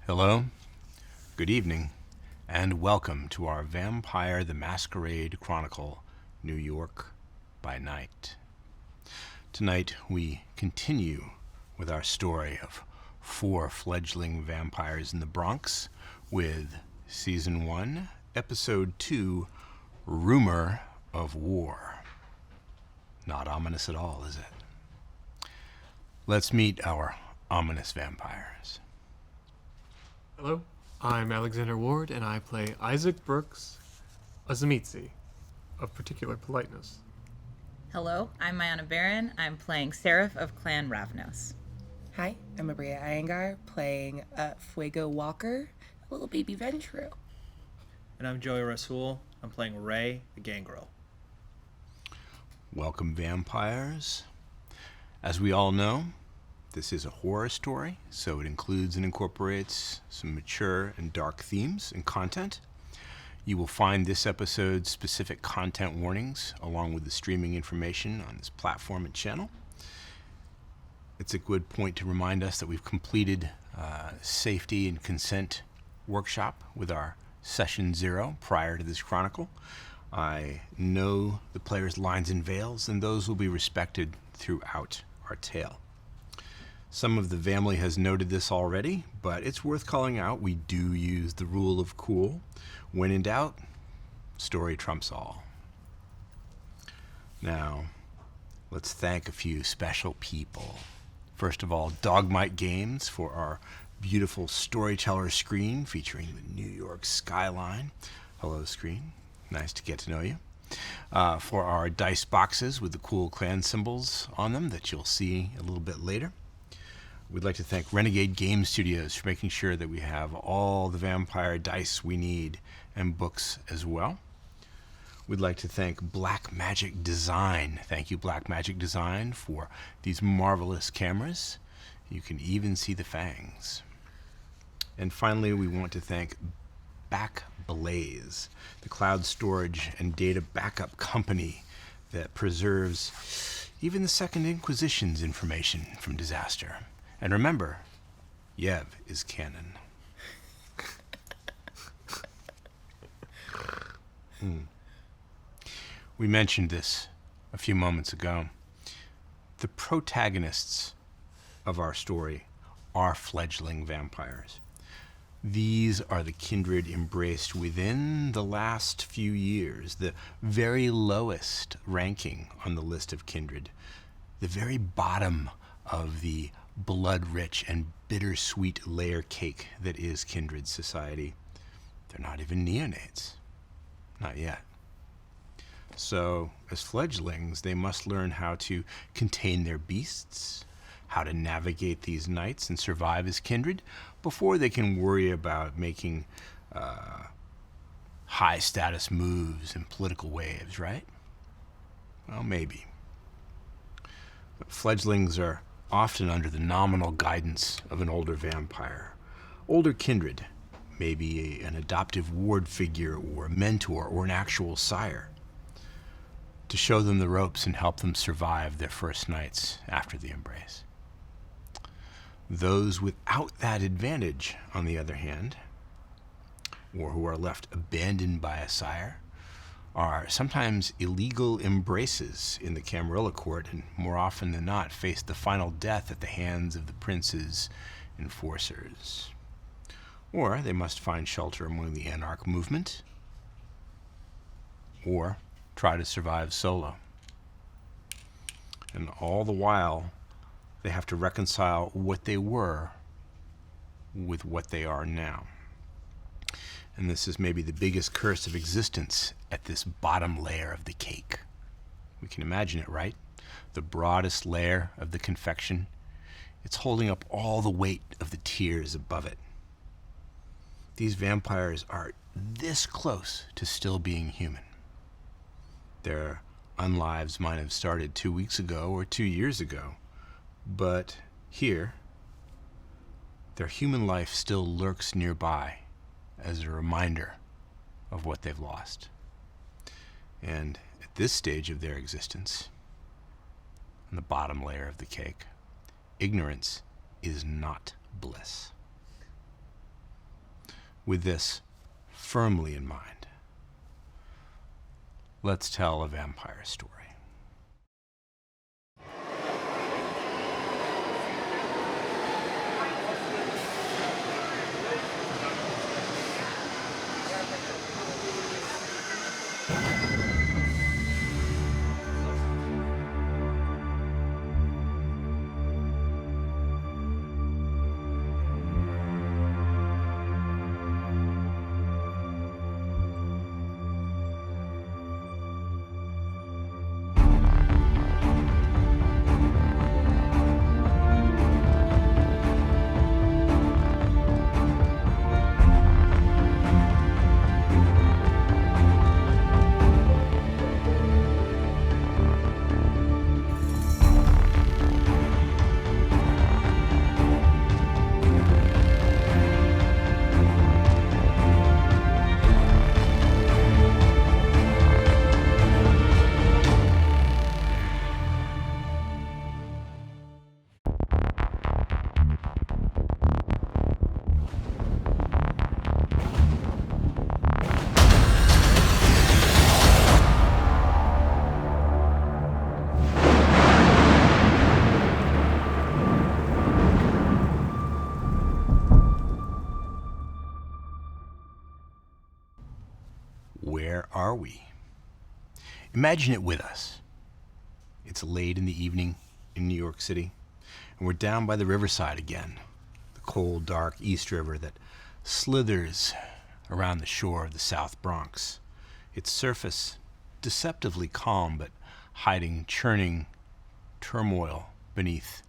Hello, good evening, and welcome to our Vampire the Masquerade Chronicle, New York by Night. Tonight we continue with our story of 4 fledgling vampires in the Bronx with Season 1, Episode 2, Rumor of War. Not ominous at all, is it? Let's meet our ominous vampires. Hello, I'm Alexander Ward, and I play Isaac Brooks, a Tzimisce, of particular politeness. Hello, I'm Mayanna Berrin. I'm playing Serif of Clan Ravnos. Hi, I'm Aabria Iyengar, playing Fuego Walker, a little baby Ventrue. And I'm Joey Rassool. I'm playing Ray, the Gangrel. Welcome, vampires. As we all know, this is a horror story, so it includes and incorporates some mature and dark themes and content. You will find this episode's specific content warnings along with the streaming information on this platform and channel. It's a good point to remind us that we've completed safety and consent workshop with our session 0 prior to this chronicle. I know the players' lines and veils, and those will be respected throughout our tale. Some of the family has noted this already, but it's worth calling out. We do use the rule of cool. When in doubt, story trumps all. Now, let's thank a few special people. First of all, Dogmite Games for our beautiful Storyteller screen featuring the New York skyline. Hello, screen. Nice to get to know you. For our dice boxes with the cool clan symbols on them that you'll see a little bit later. We'd like to thank Renegade Game Studios for making sure that we have all the vampire dice we need and books as well. We'd like to thank Black Magic Design. Thank you, Black Magic Design, for these marvelous cameras. You can even see the fangs. And finally, we want to thank Backblaze, the cloud storage and data backup company that preserves even the Second Inquisition's information from disaster. And remember, Yev is canon. We mentioned this a few moments ago. The protagonists of our story are fledgling vampires. These are the kindred embraced within the last few years, the very lowest ranking on the list of kindred, the very bottom of the blood-rich and bittersweet layer cake that is kindred society. They're not even neonates. Not yet. So, as fledglings, they must learn how to contain their beasts, how to navigate these nights and survive as kindred before they can worry about making high-status moves and political waves, right? Well, maybe. But fledglings are often under the nominal guidance of an older vampire. Older kindred, maybe an adoptive ward figure or a mentor or an actual sire, to show them the ropes and help them survive their first nights after the embrace. Those without that advantage, on the other hand, or who are left abandoned by a sire, are sometimes illegal embraces in the Camarilla court, and more often than not face the final death at the hands of the prince's enforcers. Or they must find shelter among the Anarch movement, or try to survive solo. And all the while, they have to reconcile what they were with what they are now. And this is maybe the biggest curse of existence at this bottom layer of the cake. We can imagine it, right? The broadest layer of the confection. It's holding up all the weight of the tiers above it. These vampires are this close to still being human. Their unlives might have started 2 weeks ago or 2 years ago, but here, their human life still lurks nearby as a reminder of what they've lost. And at this stage of their existence, on the bottom layer of the cake, ignorance is not bliss. With this firmly in mind, let's tell a vampire story. Where are we? Imagine it with us. It's late in the evening in New York City, and we're down by the riverside again, the cold, dark East River that slithers around the shore of the South Bronx. Its surface deceptively calm, but hiding churning turmoil beneath,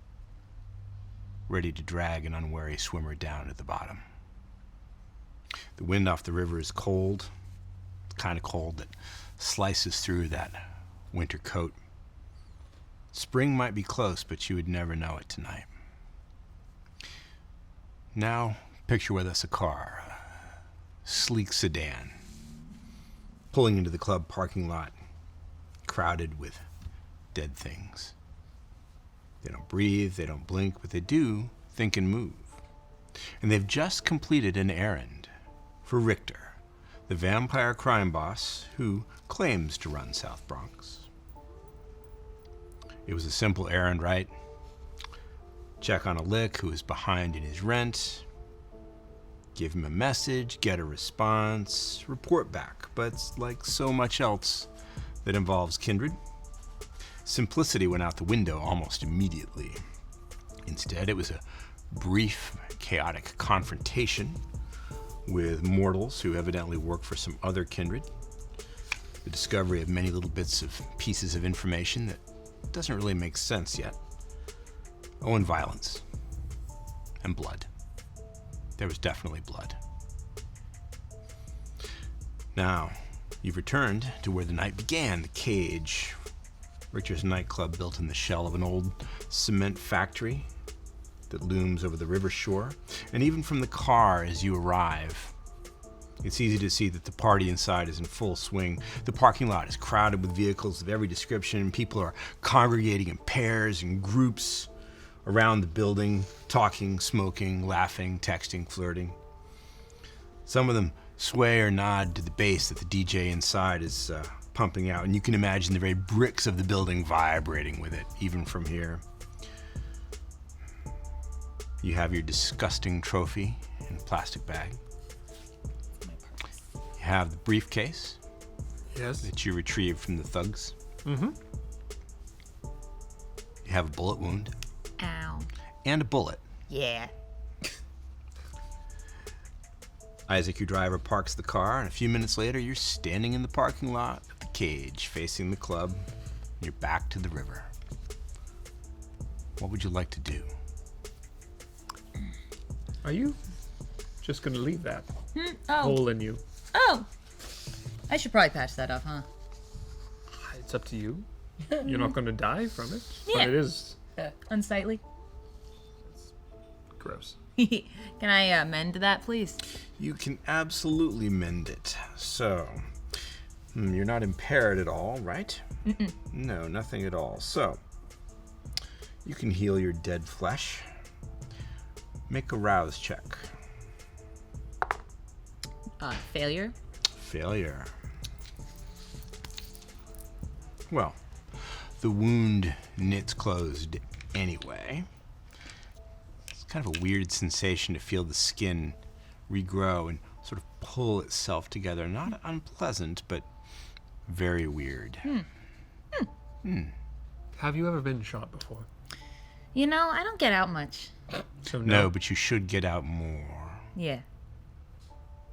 ready to drag an unwary swimmer down to the bottom. The wind off the river is cold, the kind of cold that slices through that winter coat. Spring might be close, but you would never know it tonight. Now, picture with us a car, a sleek sedan, pulling into the club parking lot, crowded with dead things. They don't breathe, they don't blink, but they do think and move. And they've just completed an errand for Richter, the vampire crime boss who claims to run South Bronx. It was a simple errand, right? Check on a lick who is behind in his rent, give him a message, get a response, report back. But like so much else that involves kindred, simplicity went out the window almost immediately. Instead, it was a brief, chaotic confrontation with mortals who evidently work for some other kindred, the discovery of many little bits of pieces of information that doesn't really make sense yet. Oh, and violence. And blood. There was definitely blood. Now, you've returned to where the night began, the cage. Richter's nightclub built in the shell of an old cement factory that looms over the river shore. And even from the car as you arrive, it's easy to see that the party inside is in full swing. The parking lot is crowded with vehicles of every description. People are congregating in pairs and groups around the building, talking, smoking, laughing, texting, flirting. Some of them sway or nod to the bass that the DJ inside is pumping out, and you can imagine the very bricks of the building vibrating with it, even from here. You have your disgusting trophy in a plastic bag. You have the briefcase that you retrieved from the thugs. Mm-hmm. You have a bullet wound. Ow. And a bullet. Yeah. Isaac, your driver, parks the car, and a few minutes later, you're standing in the parking lot of the cage, facing the club, and you're back to the river. What would you like to do? Are you just gonna leave that Oh. hole in you? Oh. I should probably patch that up, huh? It's up to you. You're not gonna die from it, Yeah. but it is Unsightly. gross. Can I mend that, please? You can absolutely mend it. So, you're not impaired at all, right? Mm-mm. No, nothing at all. So, you can heal your dead flesh. Make a rouse check. Failure. Failure. Well, the wound knits closed anyway. It's kind of a weird sensation to feel the skin regrow and sort of pull itself together. Not unpleasant, but very weird. Have you ever been shot before? You know, I don't get out much. So No, but you should get out more. Yeah.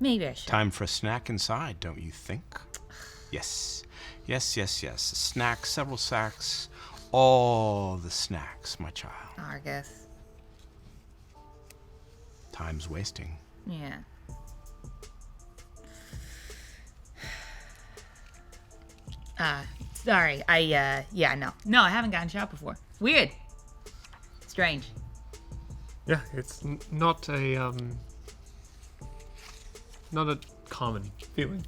Maybe I should. Time for a snack inside, don't you think? Yes. Yes. A snack, several sacks. All the snacks, my child. Oh, I guess. Time's wasting. Yeah. Sorry. No, I haven't gotten shot before. Weird. Strange. Yeah, it's not a common feeling.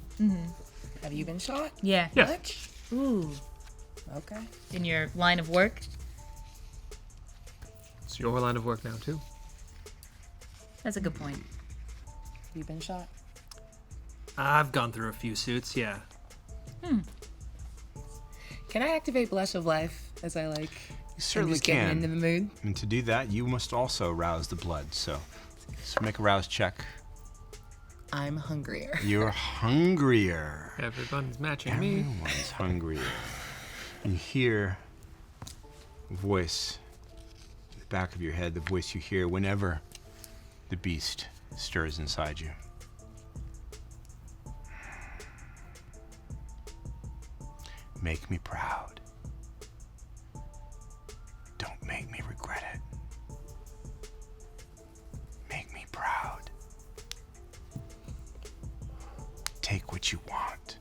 Have you been shot? Yeah. Yeah. Much? Ooh. Okay. In your line of work? It's your line of work now too. That's a good point. Have you been shot? I've gone through a few suits, yeah. Can I activate Blush of Life as I You I'm certainly just getting into can. the mood? And to do that, you must also rouse the blood. So make a rouse check. I'm hungrier. You're hungrier. Everyone's matching me. Everyone's hungrier. You hear a voice in the back of your head, the voice you hear whenever the beast stirs inside you. Make me proud. Don't make me regret it. Make me proud. Take what you want.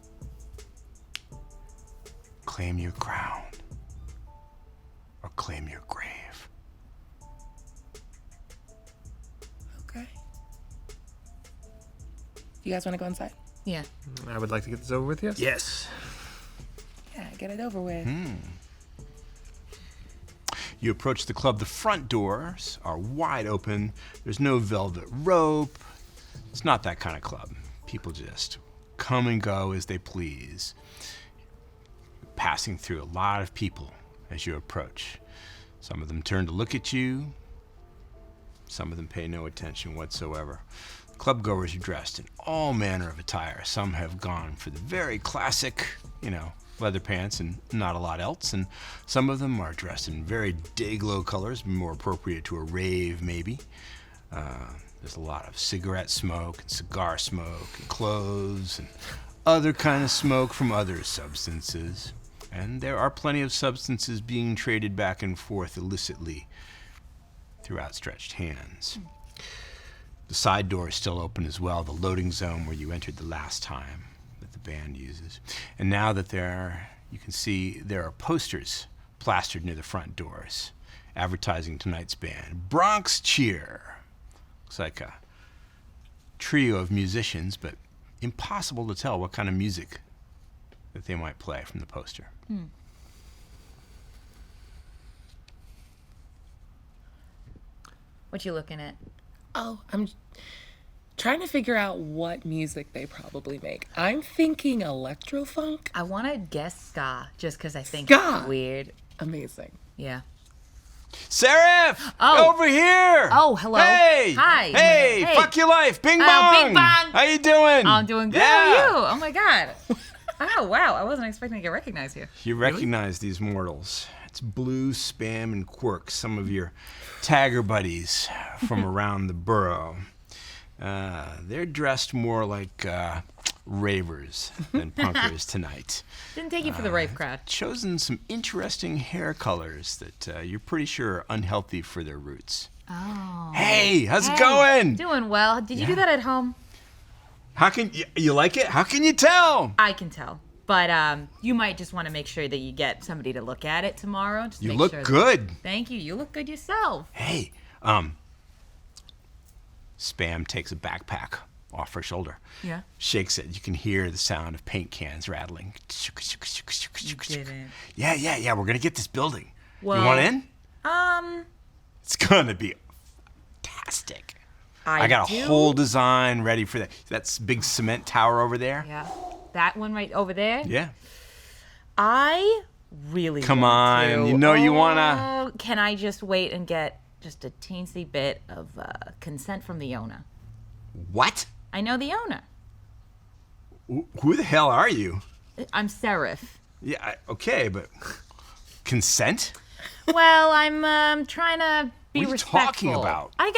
Claim your crown. Or claim your grave. Okay. You guys want to go inside? Yeah. I would like to get this over with, yes? Yes. Yeah, get it over with. You approach the club. The front doors are wide open. There's no velvet rope. It's not that kind of club. People just come and go as they please. Passing through a lot of people as you approach. Some of them turn to look at you. Some of them pay no attention whatsoever. Clubgoers are dressed in all manner of attire. Some have gone for the very classic, leather pants and not a lot else. And some of them are dressed in very day-glow colors, more appropriate to a rave, maybe. There's a lot of cigarette smoke and cigar smoke and clothes and other kind of smoke from other substances. And there are plenty of substances being traded back and forth illicitly through outstretched hands. The side door is still open as well, the loading zone where you entered the last time that the band uses. And now that you can see there are posters plastered near the front doors advertising tonight's band. Bronx Cheer. Looks like a trio of musicians, but impossible to tell what kind of music that they might play from the poster. What you looking at? Oh, I'm trying to figure out what music they probably make. I'm thinking electrofunk. I want to guess ska, just because I think Ska? it's weird. Amazing. Yeah. Serif! Oh. Over here! Oh, hello. Hey! Hi. Hey! Hey. Fuck your life! Bing Oh, bong! bing bong! How you doing? I'm doing good. Yeah. How are you? Oh my god. Oh wow, I wasn't expecting to get recognized here. You recognize these mortals. It's Blue, Spam, and Quirk, some of your tagger buddies from around the borough. They're dressed more like ravers than punkers tonight. Didn't take you for the rave crowd. Chosen some interesting hair colors that you're pretty sure are unhealthy for their roots. Oh. Hey, how's it Hey, going? Doing well. Did you do Yeah. that at home? How can you like it? How can you tell? I can tell. But you might just want to make sure that you get somebody to look at it tomorrow. Just You make look sure good. Thank you. You look good yourself. Hey, Spam takes a backpack off her shoulder. Yeah. Shakes it. You can hear the sound of paint cans rattling. You didn't. Yeah. We're gonna get this building. Well, you want in? Um, It's gonna be fantastic. I got a do. whole design ready for that. That's big cement tower over there. Yeah. That one right over there. Yeah. I really Come want on, to. you know you wanna. Oh, can I just wait and get just a teensy bit of consent from the owner? What? I know the owner. Who the hell are you? I'm Serif. Yeah, okay, but consent? Well, I'm trying to be What are you respectful. talking about? I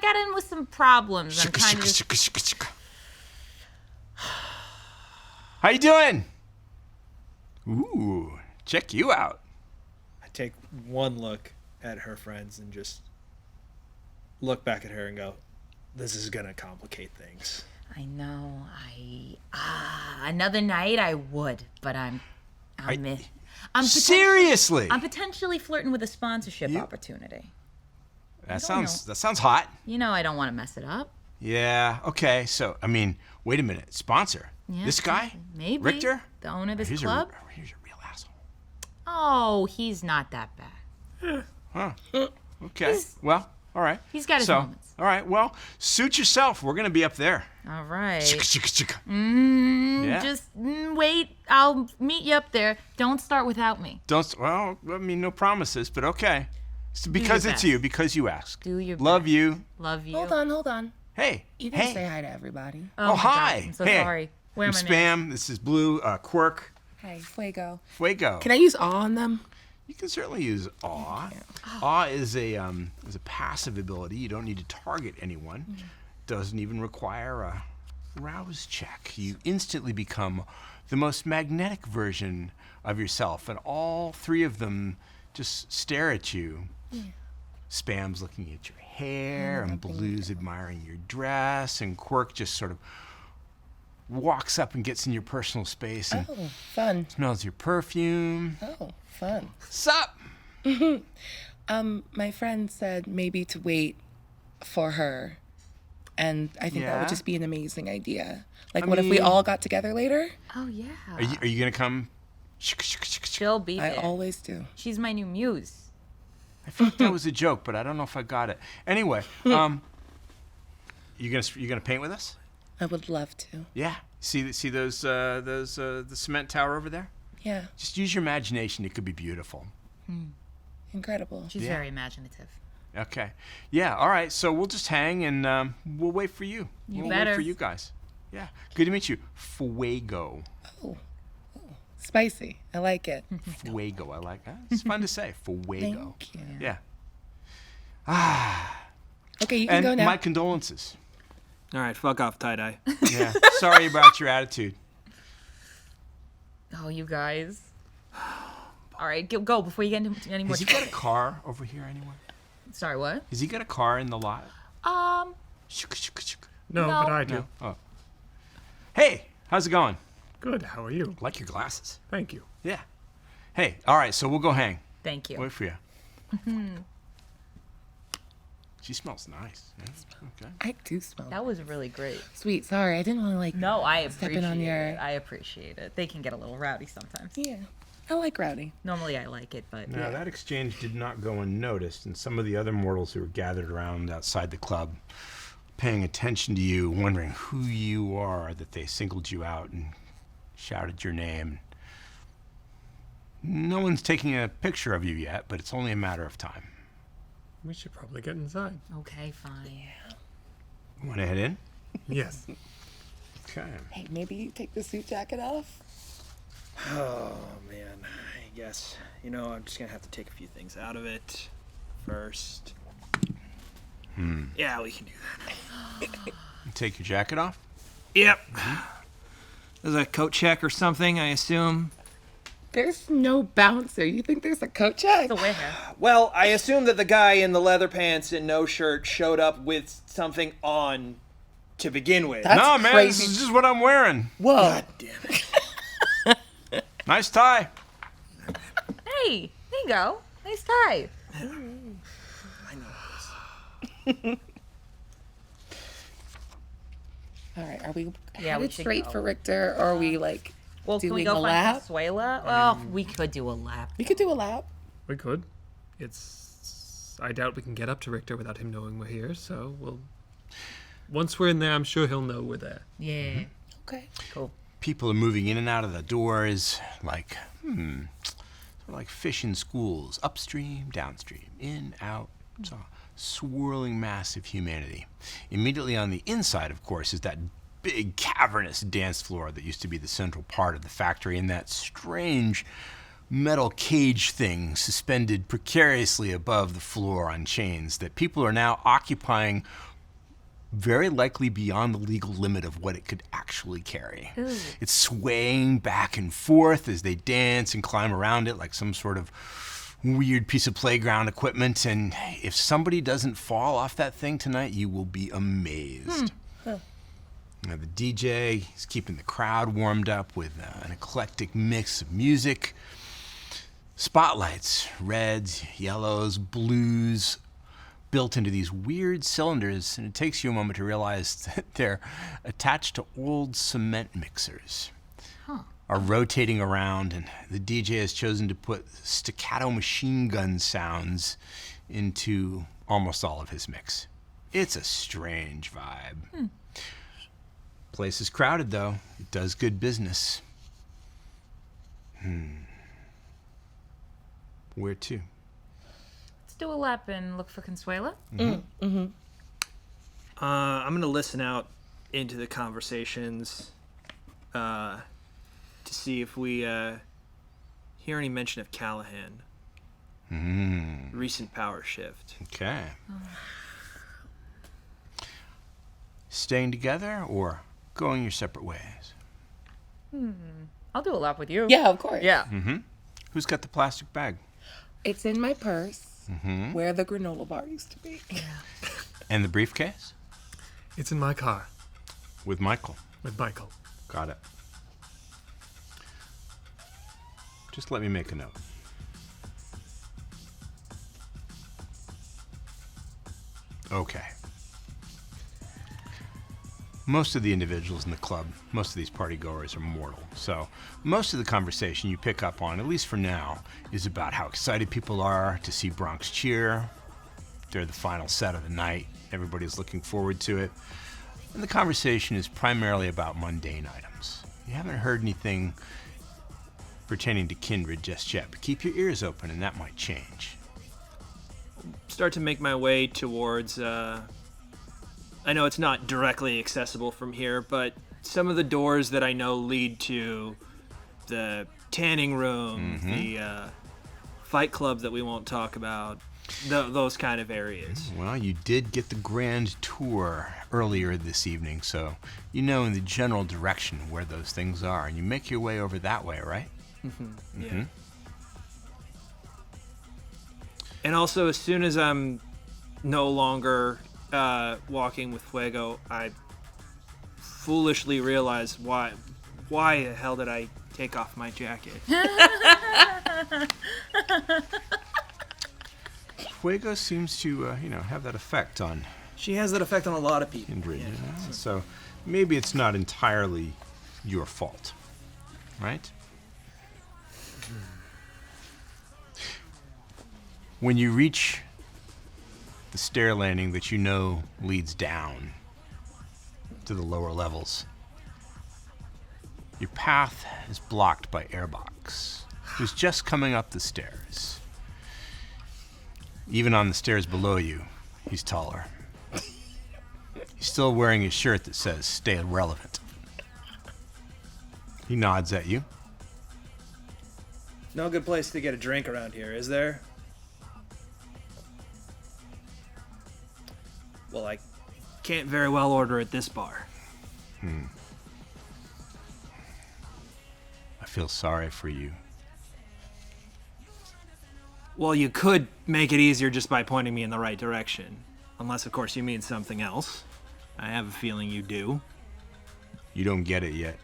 got in with some problems. I'm trying to just... How you doing? Ooh, check you out. I take one look at her friends and just look back at her and go, this is going to complicate things. I know. Another night I would, but I'm Seriously? I'm potentially flirting with a sponsorship opportunity. That sounds hot. You know I don't want to mess it up. Yeah, okay. So, I mean, wait a minute. Sponsor? Yeah, This guy? maybe. Richter? The owner of this Here's club? Here's a real asshole. Oh, he's not that bad. Huh. Okay. Well, all right. He's got his so, moments. All right. Well, suit yourself. We're going to be up there. All right. Yeah. Just wait. I'll meet you up there. Don't start without me. Well, I mean, no promises, but okay. It's because your it's best. you, because you asked. Do your Love best. you. Love you. Hold on. Hey. You didn't hey. say hi to everybody. Oh, my hi. God. I'm so hey. sorry. Where I'm am I now? Spam. This is Blue. Quirk. Hi, Fuego. Fuego. Can I use awe on them? You can certainly use awe. Awe is a passive ability. You don't need to target anyone. Doesn't even require a rouse check. You instantly become the most magnetic version of yourself, and all three of them just stare at you. Spam's looking at your hair, and Blue's admiring your dress, and Quirk just sort of walks up and gets in your personal space and Oh, fun. smells your perfume. Oh, fun. Sup? My friend said maybe to wait for her. And I think that Yeah? would just be an amazing idea. Like, what if we all got together later? Oh, yeah. Are you gonna come? She'll be I there. always do. She's my new muse. I thought that was a joke, but I don't know if I got it. Anyway, you gonna paint with us? I would love to. Yeah. See those the cement tower over there? Yeah, Just use your imagination. It could be beautiful. incredible. She's Yeah. very imaginative. Okay. Yeah. All right. So we'll just hang and we'll wait for you. We'll better. wait for you guys. Yeah. Good to meet you, Fuego. Spicy. I like it. Fuego. I like that. It's fun to say. Fuego. Thank you. Yeah. Okay, you can And go now. my condolences. All right, fuck off, tie-dye. Yeah. Sorry about your attitude. Oh, you guys. All right, go before you get into any more. Has he got a car over here anywhere? Sorry, what? Has he got a car in the lot? No, No. but I do. No. Oh. Hey, how's it going? Good. How are you? Like your glasses. Thank you. Yeah. Hey, all right, so we'll go hang. Thank you. Wait for you. She smells nice. Yeah, okay. I do smell That was really great. sweet. Sorry, I didn't want to like. No, I Stepping appreciate on your- it. I appreciate it. They can get a little rowdy sometimes. Yeah, I like rowdy. Normally I like it, but Now, that exchange did not go unnoticed, and some of the other mortals who were gathered around outside the club, paying attention to you, wondering who you are, that they singled you out and shouted your name. No one's taking a picture of you yet, but it's only a matter of time. We should probably get inside. okay, fine. Want to head in? Yes. Okay. Hey, maybe you take the suit jacket off. Oh, man. I guess, I'm just going to have to take a few things out of it first. Yeah, we can do that. Take your jacket off. Yep. There's a coat check or something, I assume. There's no bouncer. You think there's a coat check? So we're here. Well, I assume that the guy in the leather pants and no shirt showed up with something on to begin with. That's no, man, crazy. this is just what I'm wearing. Whoa. God damn it. Nice tie. Hey, there you go. Nice tie. I know. All right, are we Yeah, we headed should straight go. for Richter, or are we like Well, can we doing go a find lap? Consuela? Well, we could do a lap. We could do a lap. We could. It's because I doubt we can get up to Richter without him knowing we're here. So once we're in there, I'm sure he'll know we're there. Yeah. Okay. Cool. People are moving in and out of the doors like, sort of like fish in schools, upstream, downstream, in, out. It's a swirling mass of humanity. Immediately on the inside, of course, is that big cavernous dance floor that used to be the central part of the factory, and that strange metal cage thing suspended precariously above the floor on chains that people are now occupying very likely beyond the legal limit of what it could actually carry. Ooh. It's swaying back and forth as they dance and climb around it like some sort of weird piece of playground equipment, and if somebody doesn't fall off that thing tonight, you will be amazed. Now, the DJ is keeping the crowd warmed up with an eclectic mix of music. Spotlights, reds, yellows, blues, built into these weird cylinders, and it takes you a moment to realize that they're attached to old cement mixers. Are rotating around, and the DJ has chosen to put staccato machine gun sounds into almost all of his mix. It's a strange vibe. Place is crowded, though. It does good business. Where to? Let's do a lap and look for Consuela. I'm gonna listen out into the conversations to see if we hear any mention of Callahan. Recent power shift. Okay. Staying together or going your separate ways? I'll do a lap with you. Yeah, of course. Yeah. Who's got the plastic bag? It's in my purse, where the granola bar used to be. And the briefcase? It's in my car With Michael. with Michael. Got it. Just let me make a note. Okay. Most of the individuals in the club, most of these party goers are mortal. So most of the conversation you pick up on, at least for now, is about how excited people are to see Bronx cheer. They're the final set of the night. Everybody's looking forward to it. And the conversation is primarily about mundane items. You haven't heard anything pertaining to kindred just yet, but keep your ears open and that might change. Start to make my way towards I know it's not directly accessible from here, but some of the doors that I know lead to the tanning room, the fight club that we won't talk about, those kind of areas. Well, you did get the grand tour earlier this evening, so you know in the general direction where those things are, and you make your way over that way, right? Yeah. And also, as soon as I'm no longer walking with Fuego, I foolishly realize why the hell did I take off my jacket? Fuego seems to, have that effect on She has that effect on a lot of people. kindred, so maybe it's not entirely your fault, right? When you reach the stair landing that you know leads down to the lower levels, your path is blocked by Airbox, who's just coming up the stairs. Even on the stairs below you, he's taller. He's still wearing his shirt that says, "Stay relevant." He nods at you. No good place to get a drink around here, is there? Well, I can't very well order at this bar. I feel sorry for you. Well, you could make it easier just by pointing me in the right direction. Unless, of course, you mean something else. I have a feeling you do. You don't get it yet.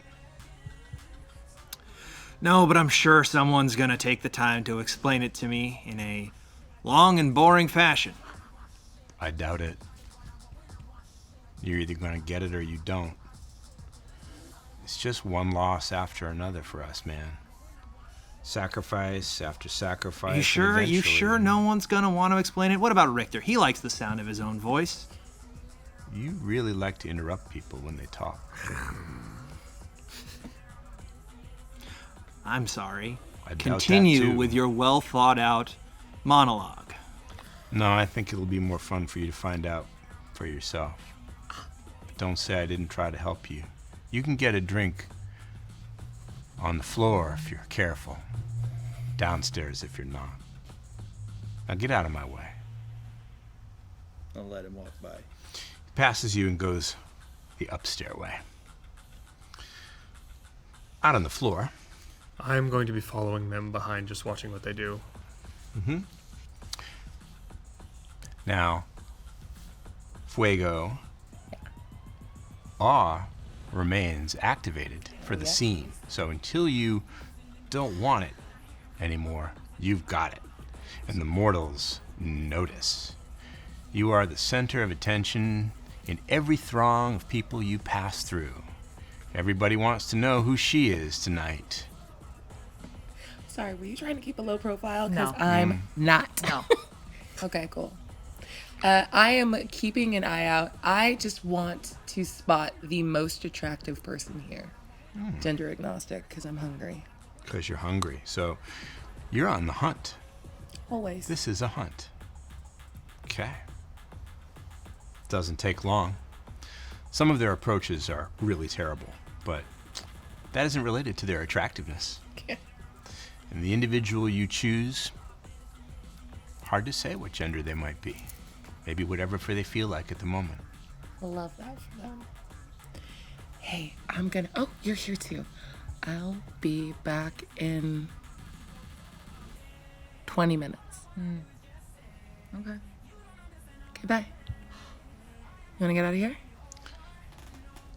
No, but I'm sure someone's gonna take the time to explain it to me in a long and boring fashion. I doubt it. You're either going to get it or you don't. It's just one loss after another for us, man. Sacrifice after sacrifice. You sure? and You eventually- sure no one's gonna want to explain it? What about Richter? He likes the sound of his own voice. You really like to interrupt people when they talk. I'm sorry. I doubt that, Continue too. with your well thought out monologue. No, I think it'll be more fun for you to find out for yourself. But don't say I didn't try to help you. You can get a drink on the floor if you're careful. Downstairs if you're not. Now get out of my way. I'll let him walk by. He passes you and goes the upstairs way. Out on the floor. I'm going to be following them behind, just watching what they do. Now, Fuego, awe remains activated for the scene. So until you don't want it anymore, you've got it. And the mortals notice. You are the center of attention in every throng of people you pass through. Everybody wants to know who she is tonight. Sorry, were you trying to keep a low profile? No. Because I'm not. No. Okay, cool. I am keeping an eye out. I just want to spot the most attractive person here. Gender agnostic, because I'm hungry. Because you're hungry. So you're on the hunt. Always. This is a hunt. Okay. Doesn't take long. Some of their approaches are really terrible, but that isn't related to their attractiveness. And the individual you choose, hard to say what gender they might be. Maybe whatever they feel like at the moment. Love that for them. Hey, I'm gonna. Oh, you're here too. I'll be back in 20 minutes. Okay. Okay, bye. You wanna get out of here?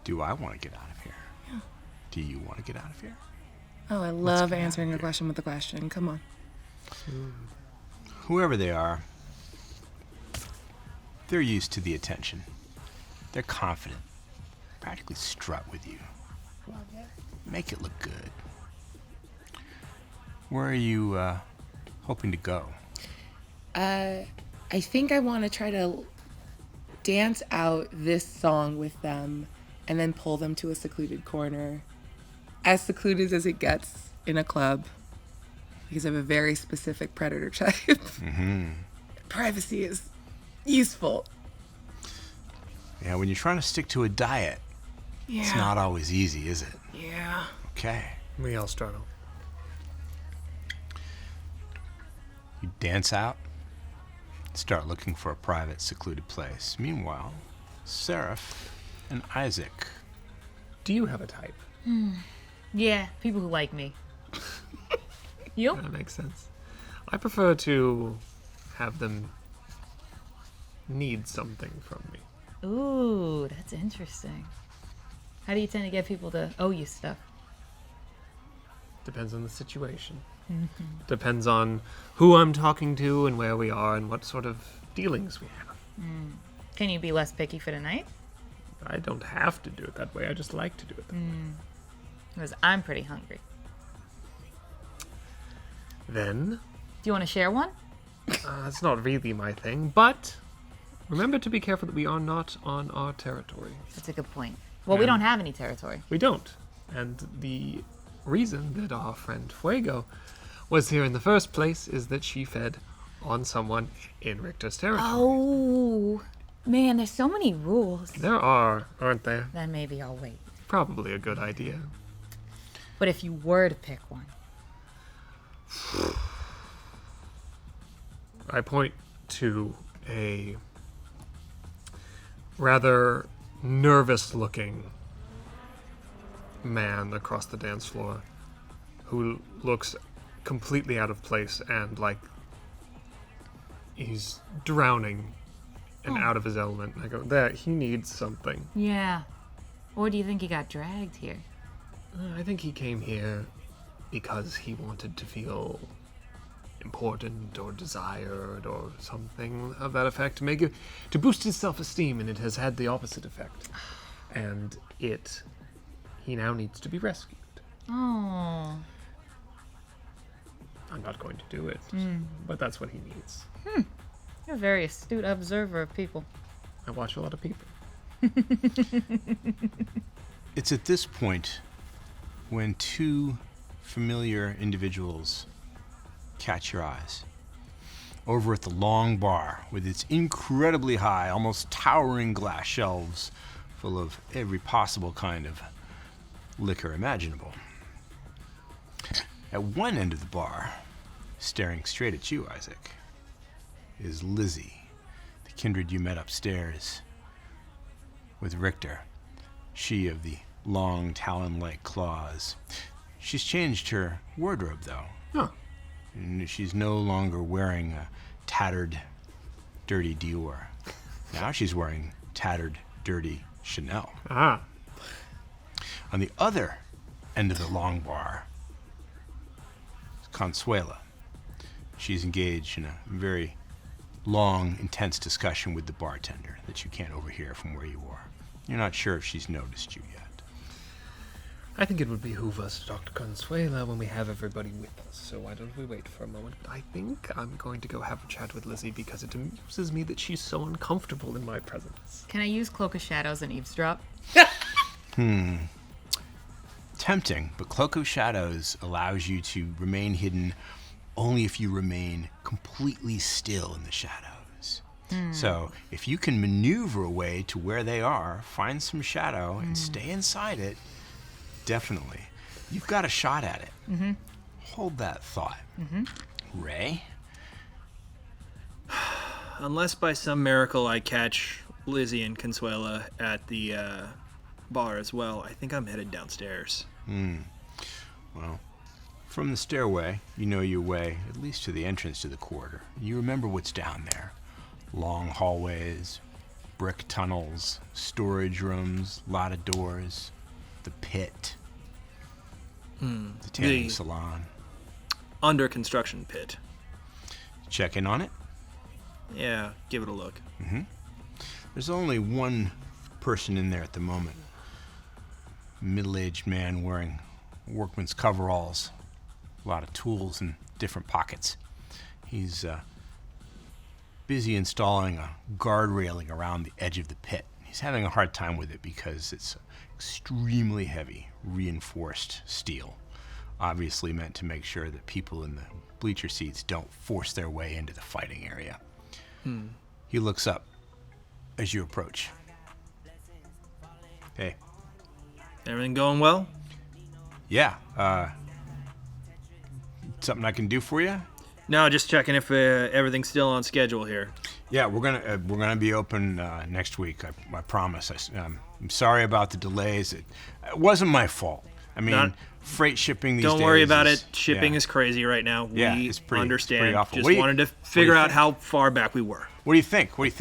Do I want to get out of here? Yeah. Do you want to get out of here? Oh, I love get out answering of a question with a question. Come on. Whoever they are, they're used to the attention. They're confident. Practically strut with you. Make it look good. Where are you hoping to go? I think I want to try to dance out this song with them and then pull them to a secluded corner. As secluded as it gets in a club. Because I have a very specific predator type. Privacy is useful. Yeah, when you're trying to stick to a diet, Yeah. it's not always easy, is it? Yeah. Okay. We all struggle. You dance out, start looking for a private, secluded place. Meanwhile, Serif and Isaac. Do you have a type? Yeah, people who like me. You? That makes sense. I prefer to have them need something from me. Ooh, that's interesting. How do you tend to get people to owe you stuff? Depends on the situation. Depends on who I'm talking to and where we are and what sort of dealings we have. Can you be less picky for tonight? I don't have to do it that way. I just like to do it that way. Because I'm pretty hungry. Then, Do you want to share one? it's not really my thing, but remember to be careful that we are not on our territory. That's a good point. Well, we Yeah. don't have any territory. We don't. And the reason that our friend Fuego was here in the first place is that she fed on someone in Richter's territory. Oh, man, there's so many rules. There are, aren't there? Then maybe I'll wait. Probably a good idea. But if you were to pick one, I point to a rather nervous-looking man across the dance floor who looks completely out of place and like he's drowning and out of his element. I go, there, he needs something. yeah. Or do you think he got dragged here? I think he came here because he wanted to feel important or desired or something of that effect to boost his self-esteem, and it has had the opposite effect. And he now needs to be rescued. Oh. I'm not going to do it. But that's what he needs. You're a very astute observer of people. I watch a lot of people. It's at this point when two familiar individuals catch your eyes. Over at the long bar with its incredibly high, almost towering glass shelves full of every possible kind of liquor imaginable. At one end of the bar, staring straight at you, Isaac, is Lizzie, the kindred you met upstairs with Richter. She of the long talon-like claws. She's changed her wardrobe, though. Huh. And she's no longer wearing a tattered, dirty Dior. Now she's wearing tattered, dirty Chanel. Ah. On the other end of the long bar is Consuela. She's engaged in a very long, intense discussion with the bartender that you can't overhear from where you are. You're not sure if she's noticed you yet. I think it would behoove us to talk to Consuela when we have everybody with us, so why don't we wait for a moment? I think I'm going to go have a chat with Lizzie because it amuses me that she's so uncomfortable in my presence. Can I use Cloak of Shadows and eavesdrop? Tempting, but Cloak of Shadows allows you to remain hidden only if you remain completely still in the shadows. So if you can maneuver a way to where they are, find some shadow, and stay inside it, definitely. You've got a shot at it. Hold that thought. Ray? Unless by some miracle I catch Lizzie and Consuela at the bar as well, I think I'm headed downstairs. Well, from the stairway, you know your way, at least to the entrance to the corridor. You remember what's down there. Long hallways, brick tunnels, storage rooms, lot of doors, the pit, the tanning salon. Under construction pit. Check in on it. Yeah, give it a look. There's only one person in there at the moment. Middle-aged man wearing workman's coveralls. A lot of tools in different pockets. He's busy installing a guard railing around the edge of the pit. He's having a hard time with it because it's extremely heavy, reinforced steel. Obviously meant to make sure that people in the bleacher seats don't force their way into the fighting area. He looks up as you approach. Hey. Everything going well? Yeah, something I can do for you? No, just checking if everything's still on schedule here. Yeah, we're gonna be open next week. I promise. I'm sorry about the delays. It wasn't my fault. I mean, freight shipping these days. Don't worry about it. Shipping is crazy right now. We it's pretty understand. awful. Just wanted to figure out how far back we were. What do you think? Does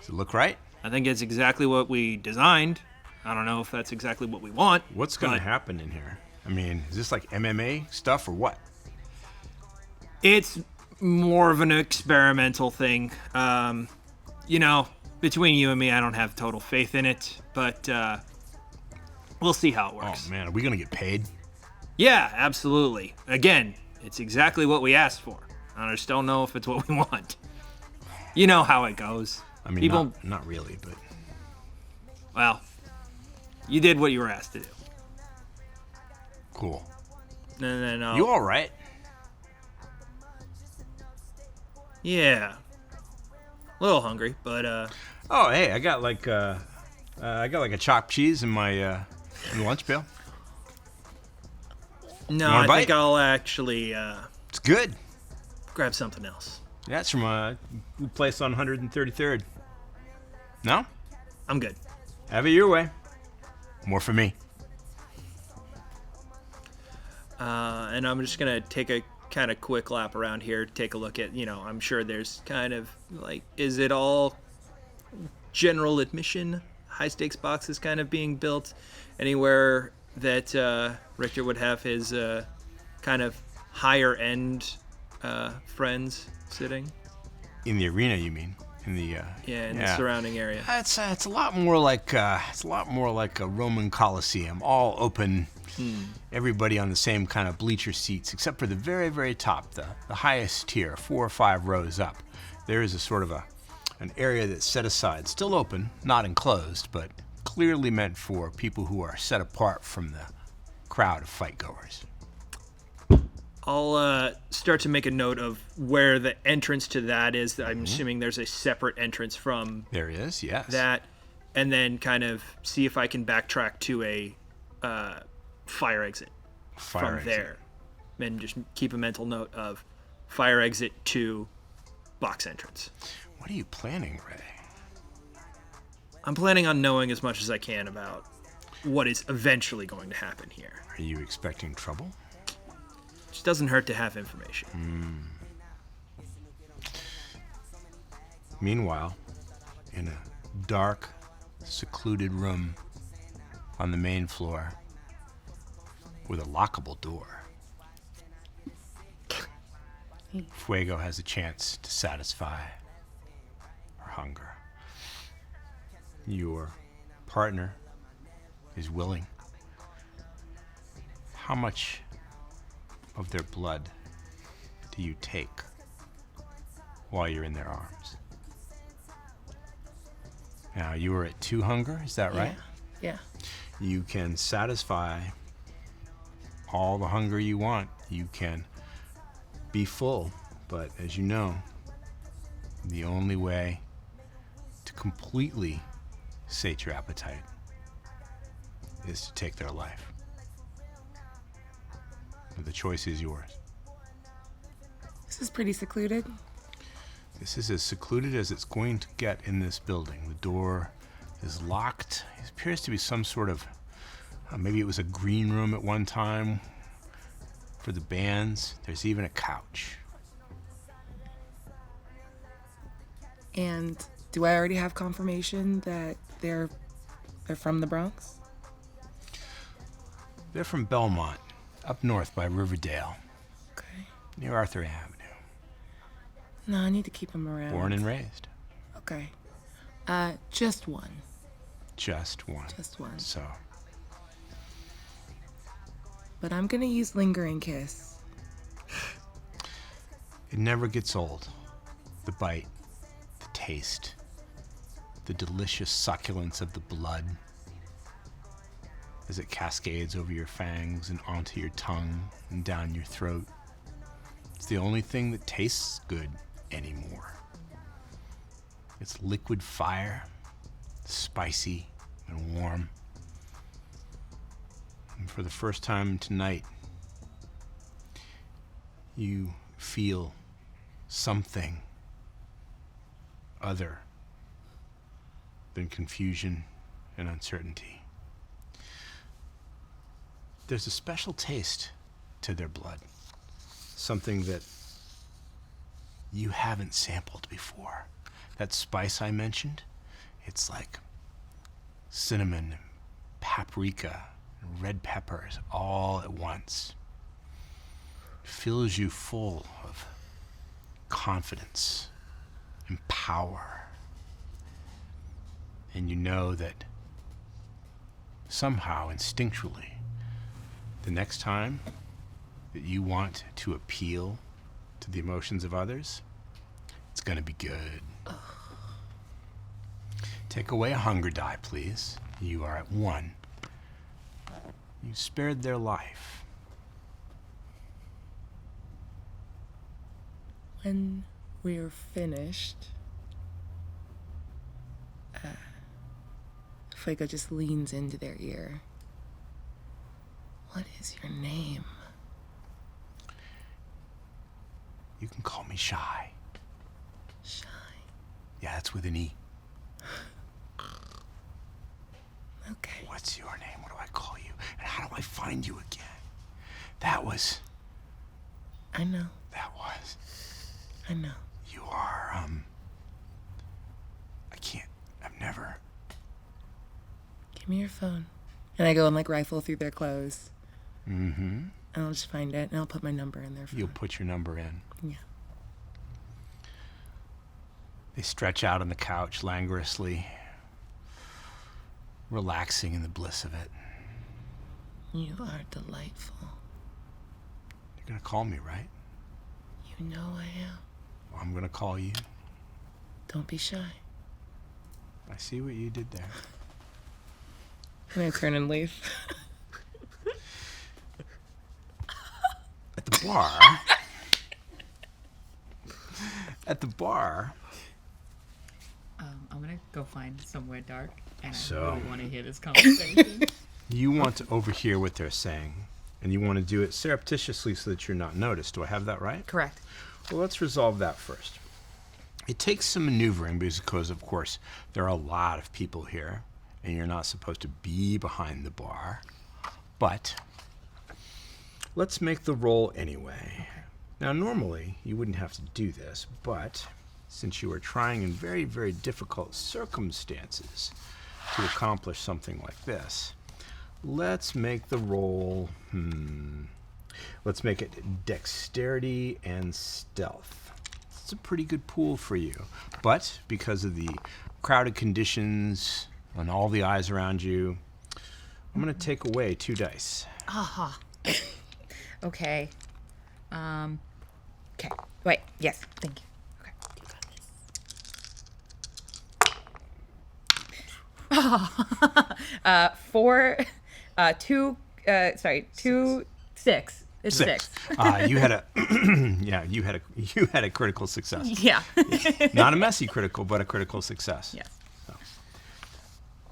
it look right? I think it's exactly what we designed. I don't know if that's exactly what we want. What's gonna happen in here? I mean, is this like MMA stuff or what? It's more of an experimental thing. Between you and me, I don't have total faith in it, but we'll see how it works. Oh man, are we gonna get paid? Yeah, absolutely. Again, it's exactly what we asked for. I just don't know if it's what we want. You know how it goes. I mean, people, not really, but... Well, you did what you were asked to do. Cool. No. You all right? Yeah. A little hungry, but Oh, hey, I got like a chopped cheese in my lunch pail. no, You want a I think bite? I'll actually It's good. grab something else. Yeah, it's from a place on 133rd. No? I'm good. Have it your way. More for me. And I'm just gonna take a kind of quick lap around here, take a look at, I'm sure there's kind of like, is it all general admission, high stakes boxes kind of being built anywhere that Richter would have his kind of higher end friends sitting? In the arena, you mean? In the the surrounding area. It's a lot more like a Roman Colosseum, all open Everybody on the same kind of bleacher seats, except for the very, very top, the highest tier, 4 or 5 rows up. There is a sort of an area that's set aside, still open, not enclosed, but clearly meant for people who are set apart from the crowd of fight goers. I'll start to make a note of where the entrance to that is. I'm assuming there's a separate entrance from There is, yes. that, and then kind of see if I can backtrack to a fire exit Fire from there. And just keep a mental note of fire exit to box entrance. What are you planning, Ray? I'm planning on knowing as much as I can about what is eventually going to happen here. Are you expecting trouble? Just doesn't hurt to have information. Meanwhile, in a dark, secluded room on the main floor with a lockable door, Fuego has a chance to satisfy her hunger. Your partner is willing. How much of their blood do you take while you're in their arms? Now, you are at 2 hunger, is that right? Yeah. You can satisfy all the hunger you want. You can be full, but as you know, the only way to completely sate your appetite is to take their life. But the choice is yours. This is pretty secluded. This is as secluded as it's going to get in this building. The door is locked. It appears to be some sort of, maybe it was a green room at one time for the bands. There's even a couch. And do I already have confirmation that they're from the Bronx? They're from Belmont, up north by Riverdale, Okay. near Arthur Avenue. No, I need to keep them around. Born and raised. Okay. Just one. Just one. Just one. So, But I'm gonna use Lingering Kiss. it never gets old. The bite, the taste, the delicious succulence of the blood as it cascades over your fangs and onto your tongue and down your throat. It's the only thing that tastes good anymore. It's liquid fire, spicy and warm. And for the first time tonight, you feel something other than confusion and uncertainty. There's a special taste to their blood, something that you haven't sampled before. That spice I mentioned, it's like cinnamon, paprika, and red peppers all at once. It fills you full of confidence and power. And you know that somehow, instinctually, the next time that you want to appeal to the emotions of others, it's gonna be good. Take away a hunger die, please. You are at 1. You spared their life. When we're finished, Fuego just leans into their ear. What is your name? You can call me Shy. Shy. Yeah, that's with an E. Okay. What's your name? What do I call you? And how do I find you again? That was. I know. You are, I've never. Give me your phone. And I go and rifle through their clothes. Mm-hmm. And I'll just find it and I'll put my number in their phone. You'll put your number in. Yeah. They stretch out on the couch languorously, relaxing in the bliss of it. You are delightful. You're gonna call me, right? You know I am. Well, I'm gonna call you. Don't be shy. I see what you did there. I'm gonna turn and leave. At the bar. At the bar. I'm gonna go find somewhere dark, and So- I really want to hear this conversation. You want to overhear what they're saying, and you want to do it surreptitiously so that you're not noticed. Do I have that right? Correct. Well, let's resolve that first. It takes some maneuvering because, of course, there are a lot of people here, and you're not supposed to be behind the bar. But let's make the roll anyway. Now, normally, you wouldn't have to do this, but since you are trying in very, very difficult circumstances to accomplish something like this, let's make the roll, let's make it dexterity and stealth. It's a pretty good pool for you. But because of the crowded conditions and all the eyes around you, I'm going to take away 2 dice. Aha. Okay. Okay. Wait. Yes. Thank you. Okay. 4, 2. Sorry. 2, 6. It's 6. You had a you had a critical success. Yeah. Not a messy critical, but a critical success. Yes.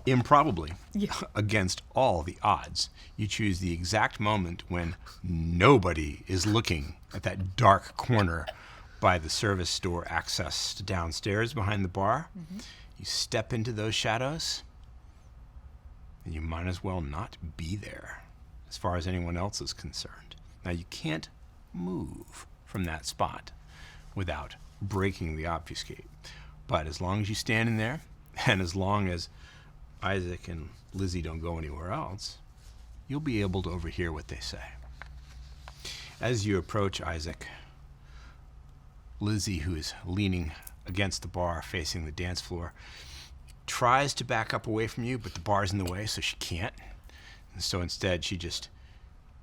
Improbably, Yeah. against all the odds, you choose the exact moment when nobody is looking at that dark corner by the service door access to downstairs behind the bar. Mm-hmm. You step into those shadows, and you might as well not be there, as far as anyone else is concerned. Now, you can't move from that spot without breaking the obfuscate. But as long as you stand in there, and as long as Isaac and Lizzie don't go anywhere else, you'll be able to overhear what they say. As you approach Isaac, Lizzie, who is leaning against the bar facing the dance floor, tries to back up away from you, but the bar's in the way, so she can't. And so instead, she just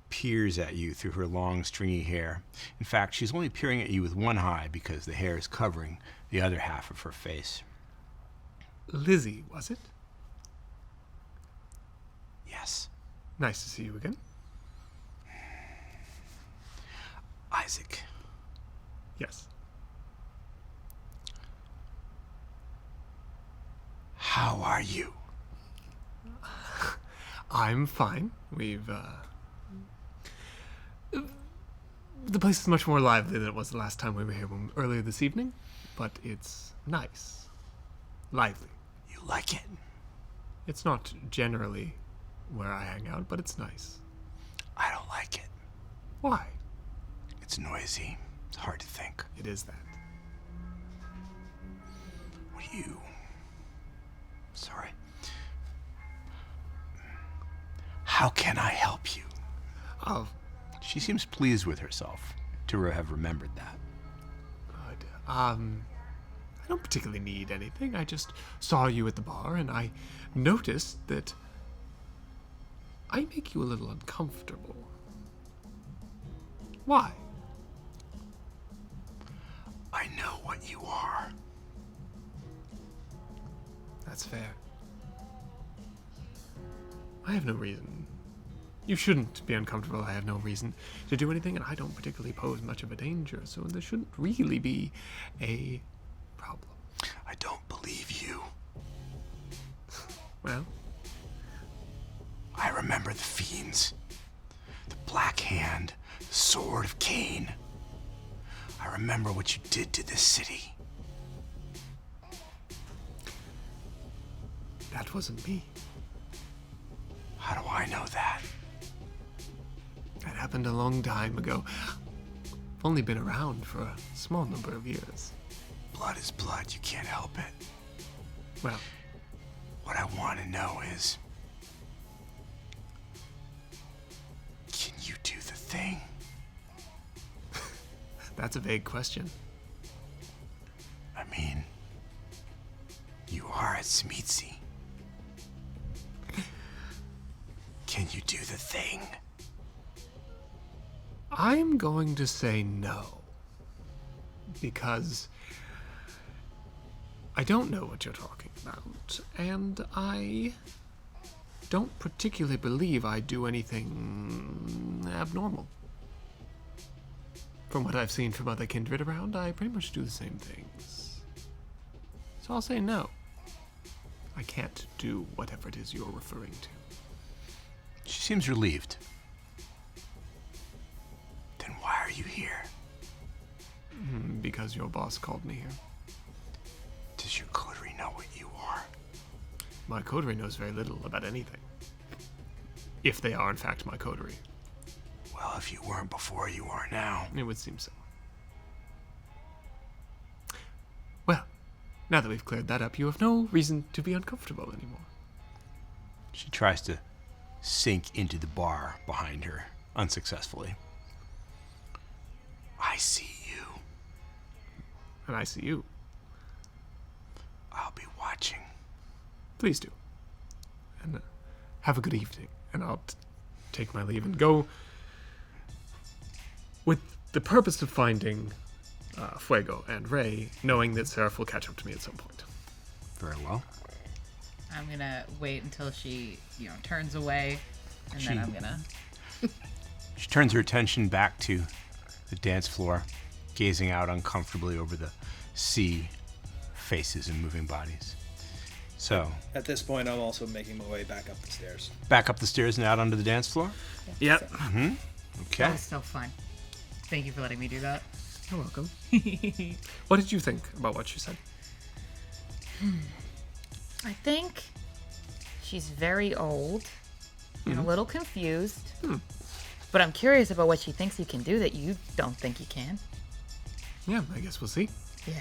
peers at you through her long, stringy hair. In fact, she's only peering at you with one eye because the hair is covering the other half of her face. Lizzie, was it? Yes. Nice to see you again. Isaac. Yes. How are you? I'm fine. The place is much more lively than it was the last time we were here earlier this evening, but it's nice. Lively. You like it? It's not generally where I hang out, but it's nice. I don't like it. Why? It's noisy. It's hard to think. It is that. What do you... Sorry. How can I help you? Oh, She seems pleased with herself to have remembered that. good. I don't particularly need anything. I just saw you at the bar, and I noticed that I make you a little uncomfortable. Why? I know what you are. That's fair. I have no reason. You shouldn't be uncomfortable. I have no reason to do anything, and I don't particularly pose much of a danger, so there shouldn't really be a problem. I don't believe you. Well, I remember the fiends. The Black Hand, the Sword of Cain. I remember what you did to this city. that wasn't me. How do I know that? That happened a long time ago. I've only been around for a small number of years. Blood is blood. You can't help it. Well, What I want to know is, can you do the thing? that's a vague question. I mean, you are at Tzimisce. Can you do the thing? I'm going to say no. Because I don't know what you're talking about, and I don't particularly believe I do anything abnormal. From what I've seen from other kindred around, I pretty much do the same things. So I'll say no. I can't do whatever it is you're referring to. She seems relieved. Then why are you here? Because your boss called me here. Does your coterie know what you are? My coterie knows very little about anything. If they are, in fact, my coterie. Well, if you weren't before, you are now. It would seem so. Well, now that we've cleared that up, you have no reason to be uncomfortable anymore. She tries to sink into the bar behind her, unsuccessfully. I see you. And I see you. I'll be watching. Please do. And have a good evening. And I'll take my leave and go with the purpose of finding Fuego and Ray, knowing that Serif will catch up to me at some point. Very well. I'm gonna wait until she, turns away, and then I'm gonna. She turns her attention back to the dance floor, gazing out uncomfortably over the sea, faces and moving bodies. So, At this point, I'm also making my way back up the stairs. back up the stairs and out onto the dance floor? Yep. Okay. That was so fun. Thank you for letting me do that. You're welcome. What did you think about what she said? I think she's very old and a little confused. But I'm curious about what she thinks you can do that you don't think you can. Yeah, I guess we'll see. Yeah.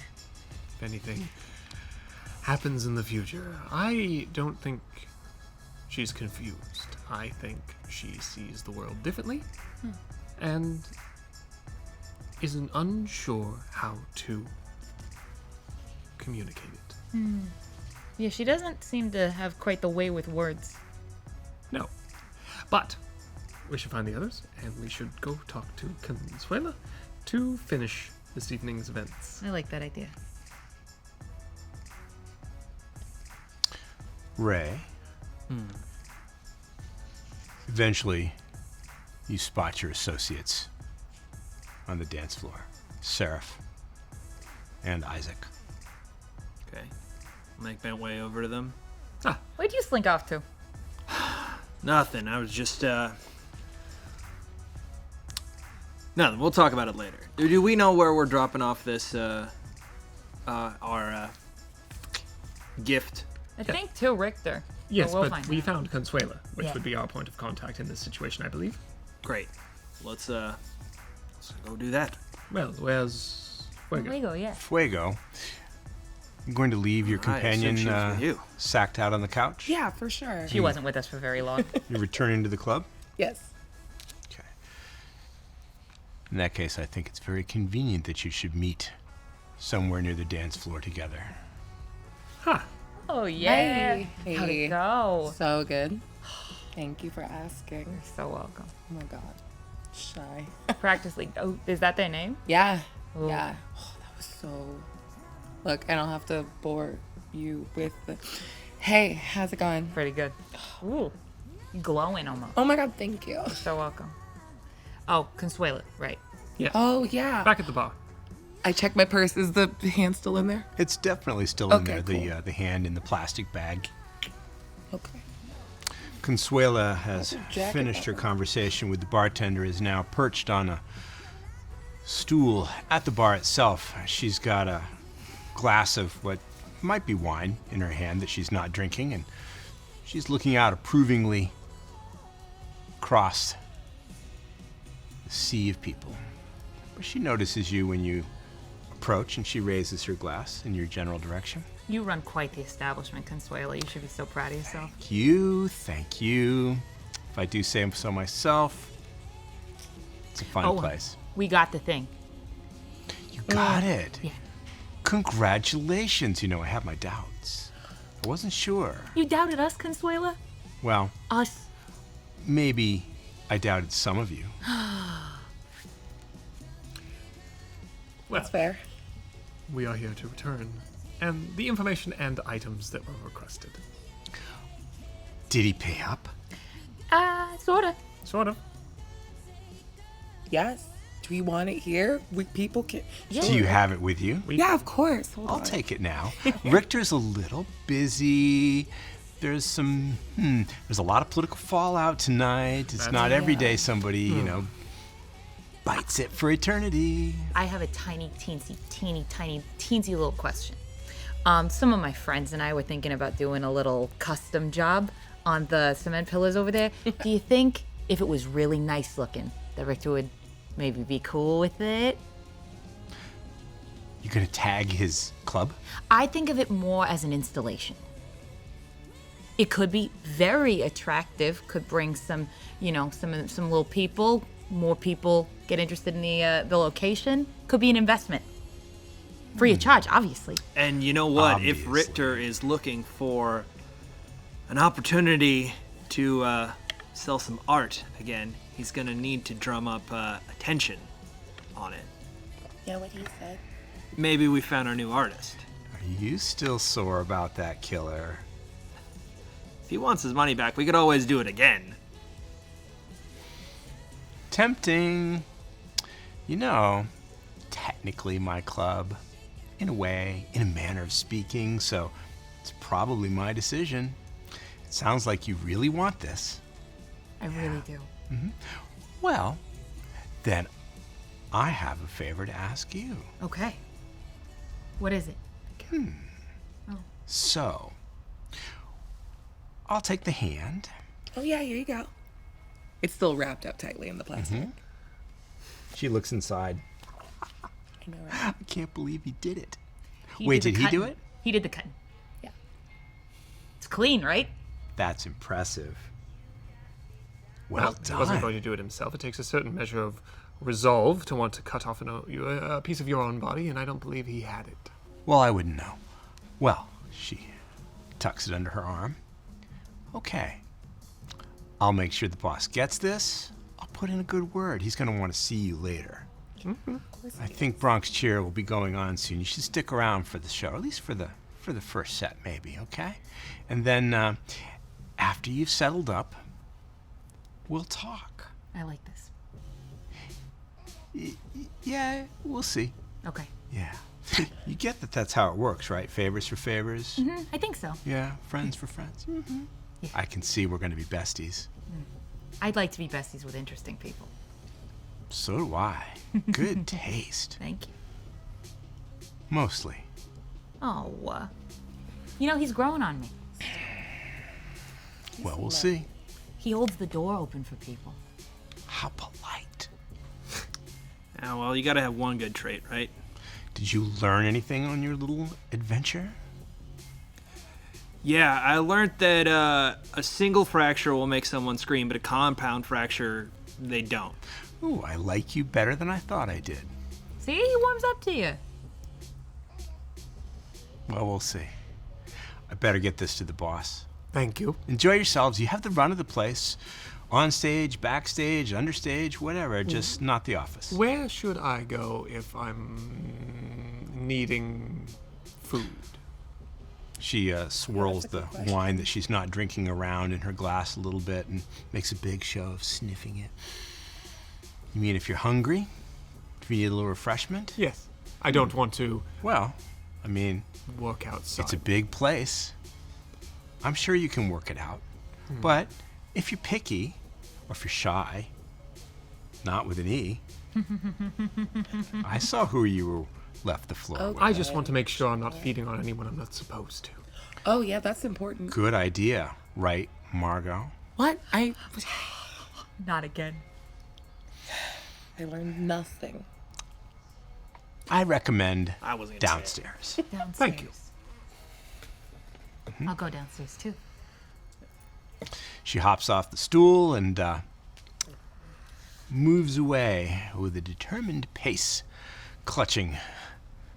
If anything happens in the future. I don't think she's confused. I think she sees the world differently and isn't unsure how to communicate it. Yeah, she doesn't seem to have quite the way with words. No. But we should find the others, and we should go talk to Consuela to finish this evening's events. I like that idea. Ray. Eventually, you spot your associates on the dance floor. Serif and Isaac. Okay. Make my way over to them. Where'd you slink off to? Nothing. I was just, Nothing. We'll talk about it later. Do we know where we're dropping off this, our gift? I think to Richter. Yes, we'll but find we out. found Consuela, which Yeah. would be our point of contact in this situation, I believe. Great. Let's go do that. Well, where's Fuego? Fuego, yeah. Fuego. I'm going to leave your I assume companion she was with you. sacked out on the couch. Yeah, for sure. She wasn't with us for very long. You're returning to the club? Yes. Okay. In that case, I think it's very convenient that you should meet somewhere near the dance floor together. Huh. Oh, yeah. Hey. How'd it go? So good. Thank you for asking. You're so welcome. Oh my god. Shy. Practically. Oh, is that their name? Yeah. Ooh. Yeah. Oh, that was so. Look, I don't have to bore you with the. Hey, how's it going? Pretty good. Ooh. Glowing almost. Oh my god, thank you. So welcome. Oh, Consuela, right. Yeah. Oh yeah. Back at the bar. I checked my purse. Is the hand still in there? It's definitely still in Okay, there, cool. the hand in the plastic bag. Okay. Consuela has a jacket finished her button. conversation with the bartender, is now perched on a stool at the bar itself. She's got a glass of what might be wine in her hand that she's not drinking, and she's looking out approvingly across the sea of people. But she notices you when you approach, and she raises her glass in your general direction. You run quite the establishment, Consuela. You should be so proud of yourself. Thank you. If I do say so myself, it's a fine place. We got the thing. You got it. Yeah. Congratulations. You know, I have my doubts. I wasn't sure. You doubted us, Consuela? Well, Us. maybe I doubted some of you. Well, That's fair. we are here to return and the information and items that were requested. Did he pay up? Sorta. Sort of. Yes. Do we want it here? People can. Yeah. Do you have it with you? Yeah, of course. Hold I'll on. take it now. Richter's a little busy. There's there's a lot of political fallout tonight. It's not every day somebody, bites it for eternity. I have a tiny, teensy little question. Some of my friends and I were thinking about doing a little custom job on the cement pillars over there. Do you think if it was really nice looking, that Richter would maybe be cool with it? You gonna tag his club? I think of it more as an installation. It could be very attractive, could bring some little people, more people get interested in the location. Could be an investment. Free of charge, obviously. And you know what? If Obviously. Richter is looking for an opportunity to sell some art again, he's gonna need to drum up attention on it. Yeah, what he said. Maybe we found our new artist. Are you still sore about that killer? If he wants his money back, we could always do it again. Tempting. Technically my club. In a way, in a manner of speaking, so it's probably my decision. It sounds like you really want this. I really do. Well, then I have a favor to ask you. Okay. What is it? So, I'll take the hand. Oh, yeah, here you go. It's still wrapped up tightly in the plastic. She looks inside. I know, right? I can't believe he did it. He Wait, the did he do cutting. it? He did the cutting. Yeah. It's clean, right? That's impressive. Well He wasn't done. going to do it himself. It takes a certain measure of resolve to want to cut off a piece of your own body, and I don't believe he had it. Well, I wouldn't know. Well, she tucks it under her arm. Okay. I'll make sure the boss gets this. I'll put in a good word. He's going to want to see you later. I think Bronx Cheer will be going on soon. You should stick around for the show, at least for the first set, maybe, okay? And then after you've settled up, we'll talk. I like this. Yeah, we'll see. Okay. Yeah. You get that that's how it works, right? Favors for favors. I think so. Yeah, friends for friends. Yeah. I can see we're going to be besties. I'd like to be besties with interesting people. So do I. Good taste. Thank you. Mostly. Oh, he's growing on me. Well, we'll see. He holds the door open for people. How polite. Oh, well, you gotta have one good trait, right? Did you learn anything on your little adventure? Yeah, I learned that a single fracture will make someone scream, but a compound fracture, they don't. Ooh, I like you better than I thought I did. See, he warms up to you. Well, we'll see. I better get this to the boss. Thank you. Enjoy yourselves. You have the run of the place. On stage, backstage, understage, whatever. Just not the office. Where should I go if I'm needing food? She swirls That's a the good question. wine that she's not drinking around in her glass a little bit and makes a big show of sniffing it. You mean if you're hungry? If you need a little refreshment? Yes. I don't want to Well, I mean, work outside. it's a big place. I'm sure you can work it out. But if you're picky, or if you're shy, not with an E, I saw who you left the floor Oh, with. I just want to make sure I'm not feeding on anyone I'm not supposed to. Oh, yeah, that's important. Good idea, right, Margot? What? I Not again. learned nothing. I recommend I wasn't gonna say it. downstairs. Downstairs. Thank you. I'll go downstairs too. She hops off the stool and moves away with a determined pace, clutching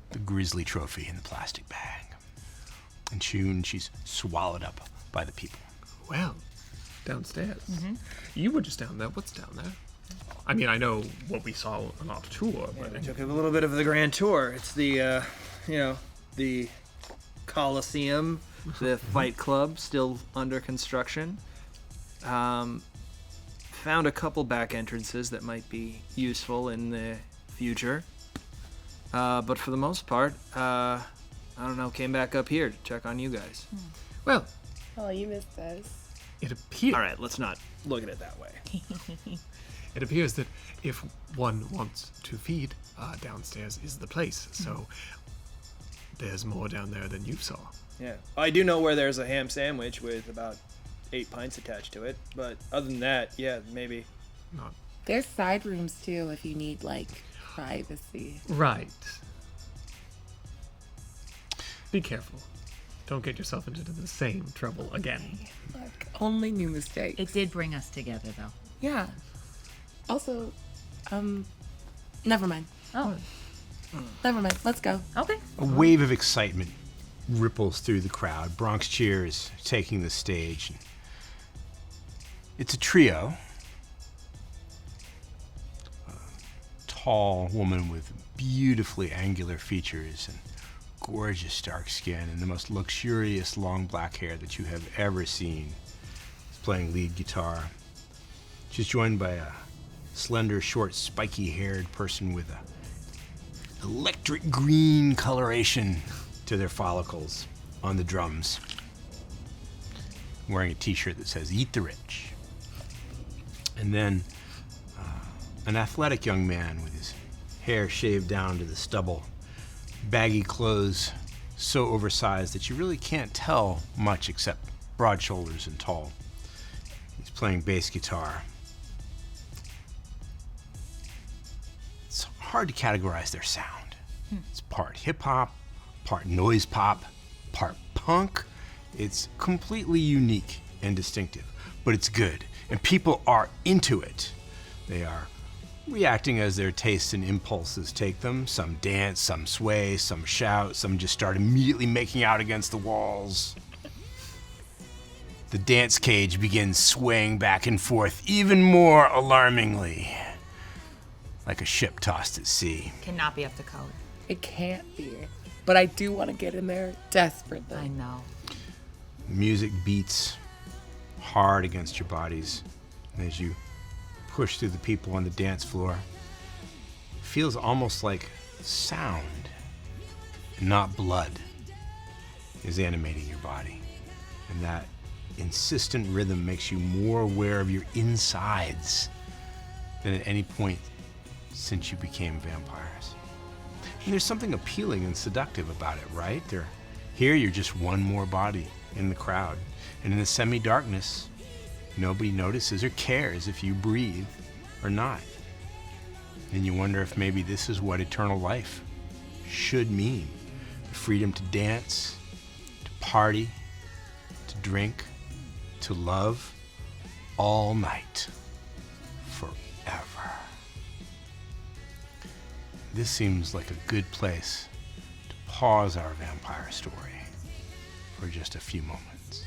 the grisly trophy in the plastic bag. And soon she's swallowed up by the people. Well, Downstairs. You were just down there. What's down there? I mean, I know what we saw on our tour, but I took a little bit of the grand tour. It's the, the Coliseum, the Fight Club, still under construction. Found a couple back entrances that might be useful in the future. But for the most part, I don't know, came back up here to check on you guys. well, Oh, you missed us. it appears. All right, let's not look at it that way. It appears that if one wants to feed, downstairs is the place. So there's more down there than you saw. Yeah. I do know where there's a ham sandwich with about 8 pints attached to it, but other than that, yeah, maybe. Not There's side rooms too if you need like privacy. right. Be careful. Don't get yourself into the same trouble again. Look, only new mistakes. It did bring us together, though. Yeah. Also, never mind. Oh, Never mind. Let's go. okay. A wave of excitement ripples through the crowd. Bronx cheers taking the stage. It's a trio. A tall woman with beautifully angular features and gorgeous dark skin and the most luxurious long black hair that you have ever seen. Is playing lead guitar. She's joined by a slender, short, spiky-haired person with a electric green coloration to their follicles on the drums, wearing a t-shirt that says "Eat the Rich." And then an athletic young man with his hair shaved down to the stubble, baggy clothes so oversized that you really can't tell much except broad shoulders and tall. He's playing bass guitar. It's hard to categorize their sound. It's part hip-hop, part noise pop, part punk. It's completely unique and distinctive, but it's good, and people are into it. They are reacting as their tastes and impulses take them. Some dance, some sway, some shout, some just start immediately making out against the walls. The dance cage begins swaying back and forth even more alarmingly, like a ship tossed at sea. Cannot be up to code. It can't be. But I do want to get in there desperately. I know. Music beats hard against your bodies, and as you push through the people on the dance floor, it feels almost like sound, and not blood, is animating your body. And that insistent rhythm makes you more aware of your insides than at any point since you became vampires. And there's something appealing and seductive about it, right? Here you're just one more body in the crowd. And in the semi-darkness, nobody notices or cares if you breathe or not. And you wonder if maybe this is what eternal life should mean. The freedom to dance, to party, to drink, to love, all night, forever. This seems like a good place to pause our vampire story for just a few moments.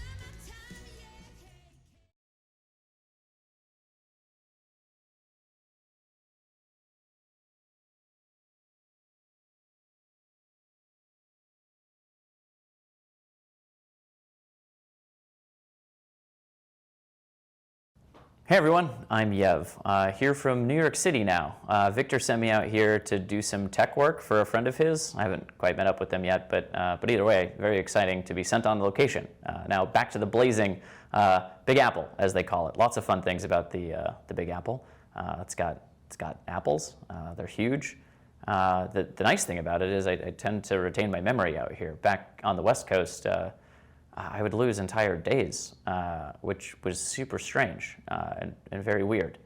Hey everyone, I'm Yev, here from New York City now. Victor sent me out here to do some tech work for a friend of his. I haven't quite met up with them yet, but either way, very exciting to be sent on location. Now back to the blazing Big Apple, as they call it. Lots of fun things about the Big Apple. It's got apples. They're huge. The nice thing about it is I tend to retain my memory out here. Back on the West Coast, I would lose entire days, which was super strange and very weird.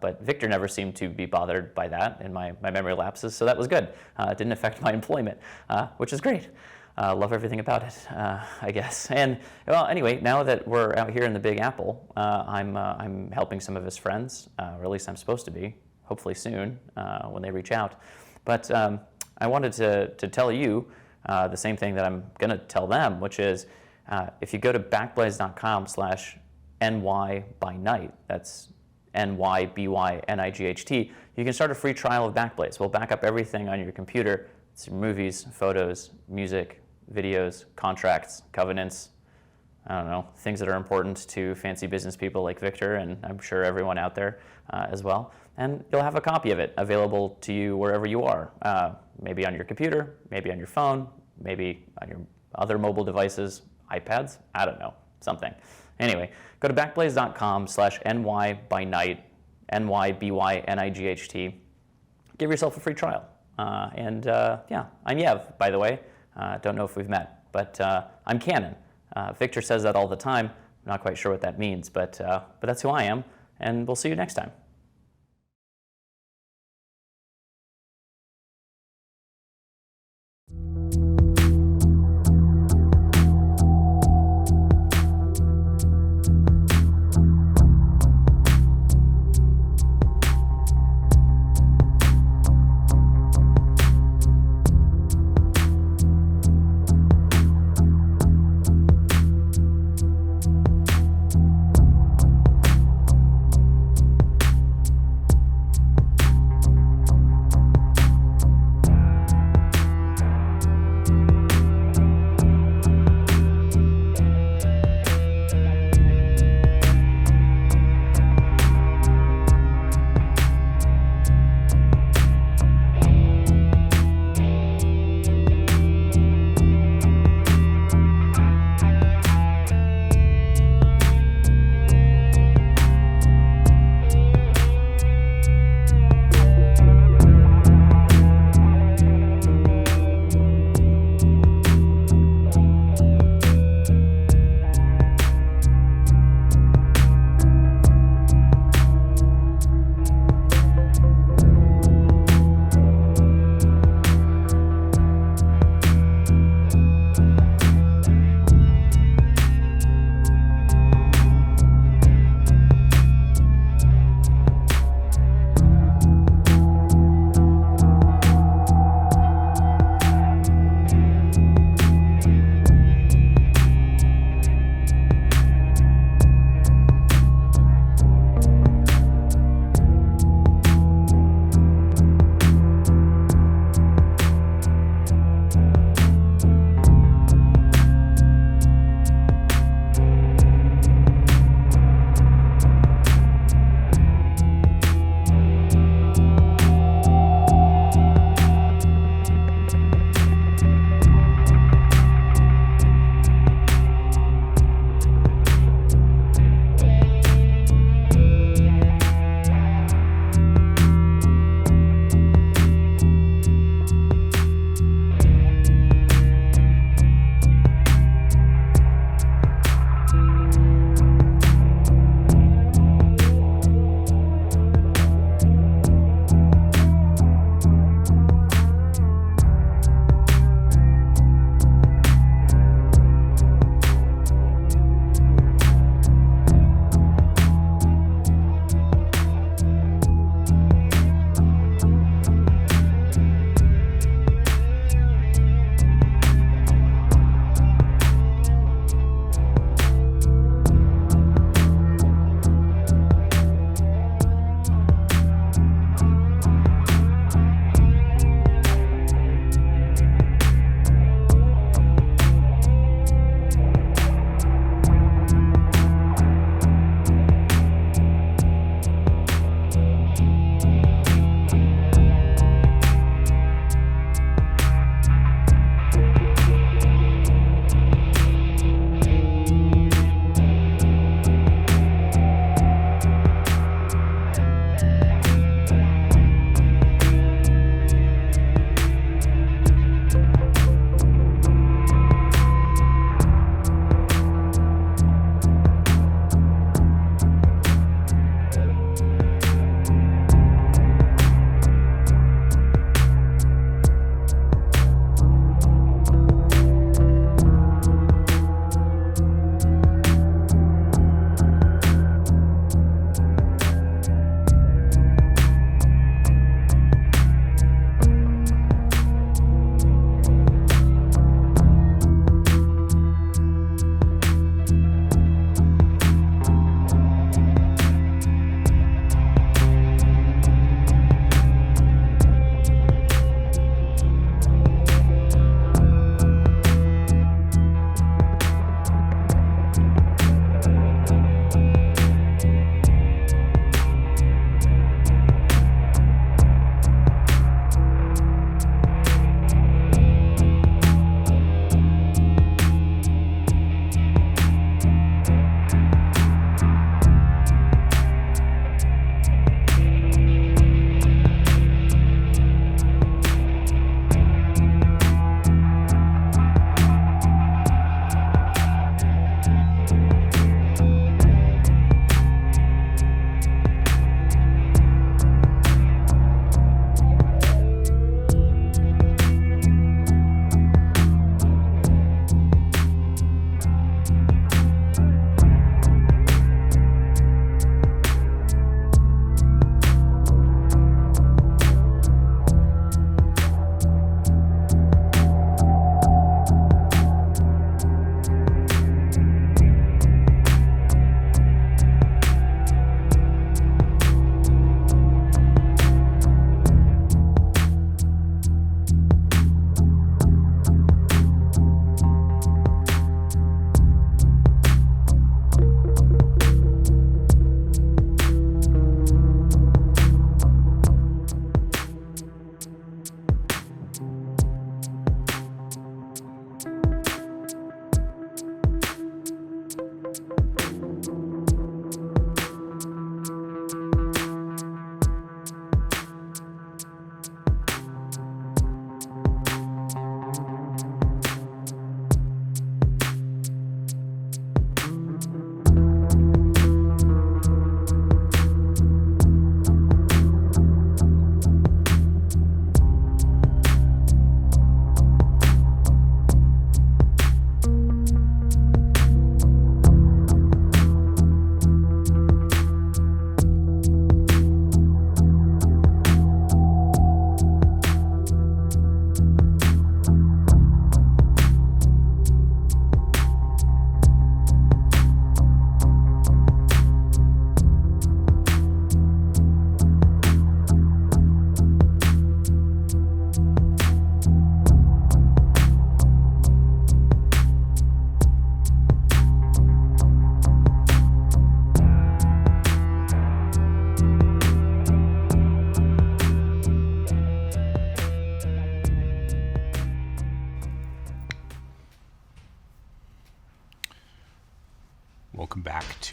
But Victor never seemed to be bothered by that in my memory lapses, so that was good. It didn't affect my employment, which is great. Love everything about it, I guess. And well, anyway, now that we're out here in the Big Apple, I'm helping some of his friends, or at least I'm supposed to be, hopefully soon when they reach out. But I wanted to tell you the same thing that I'm going to tell them, which is if you go to backblaze.com/, NY by night. That's NYBYNIGHT. You can start a free trial of Backblaze. We'll back up everything on your computer. It's movies, photos, music, videos, contracts, covenants, I don't know, things that are important to fancy business people like Victor, and I'm sure everyone out there as well. And you'll have a copy of it available to you wherever you are, maybe on your computer, maybe on your phone, maybe on your other mobile devices, iPads, I don't know, something. Anyway, go to backblaze.com/NY by night, NYBYNIGHT. Give yourself a free trial. Yeah, I'm Yev, by the way. Don't know if we've met, but I'm canon. Victor says that all the time. I'm not quite sure what that means, but that's who I am, and we'll see you next time.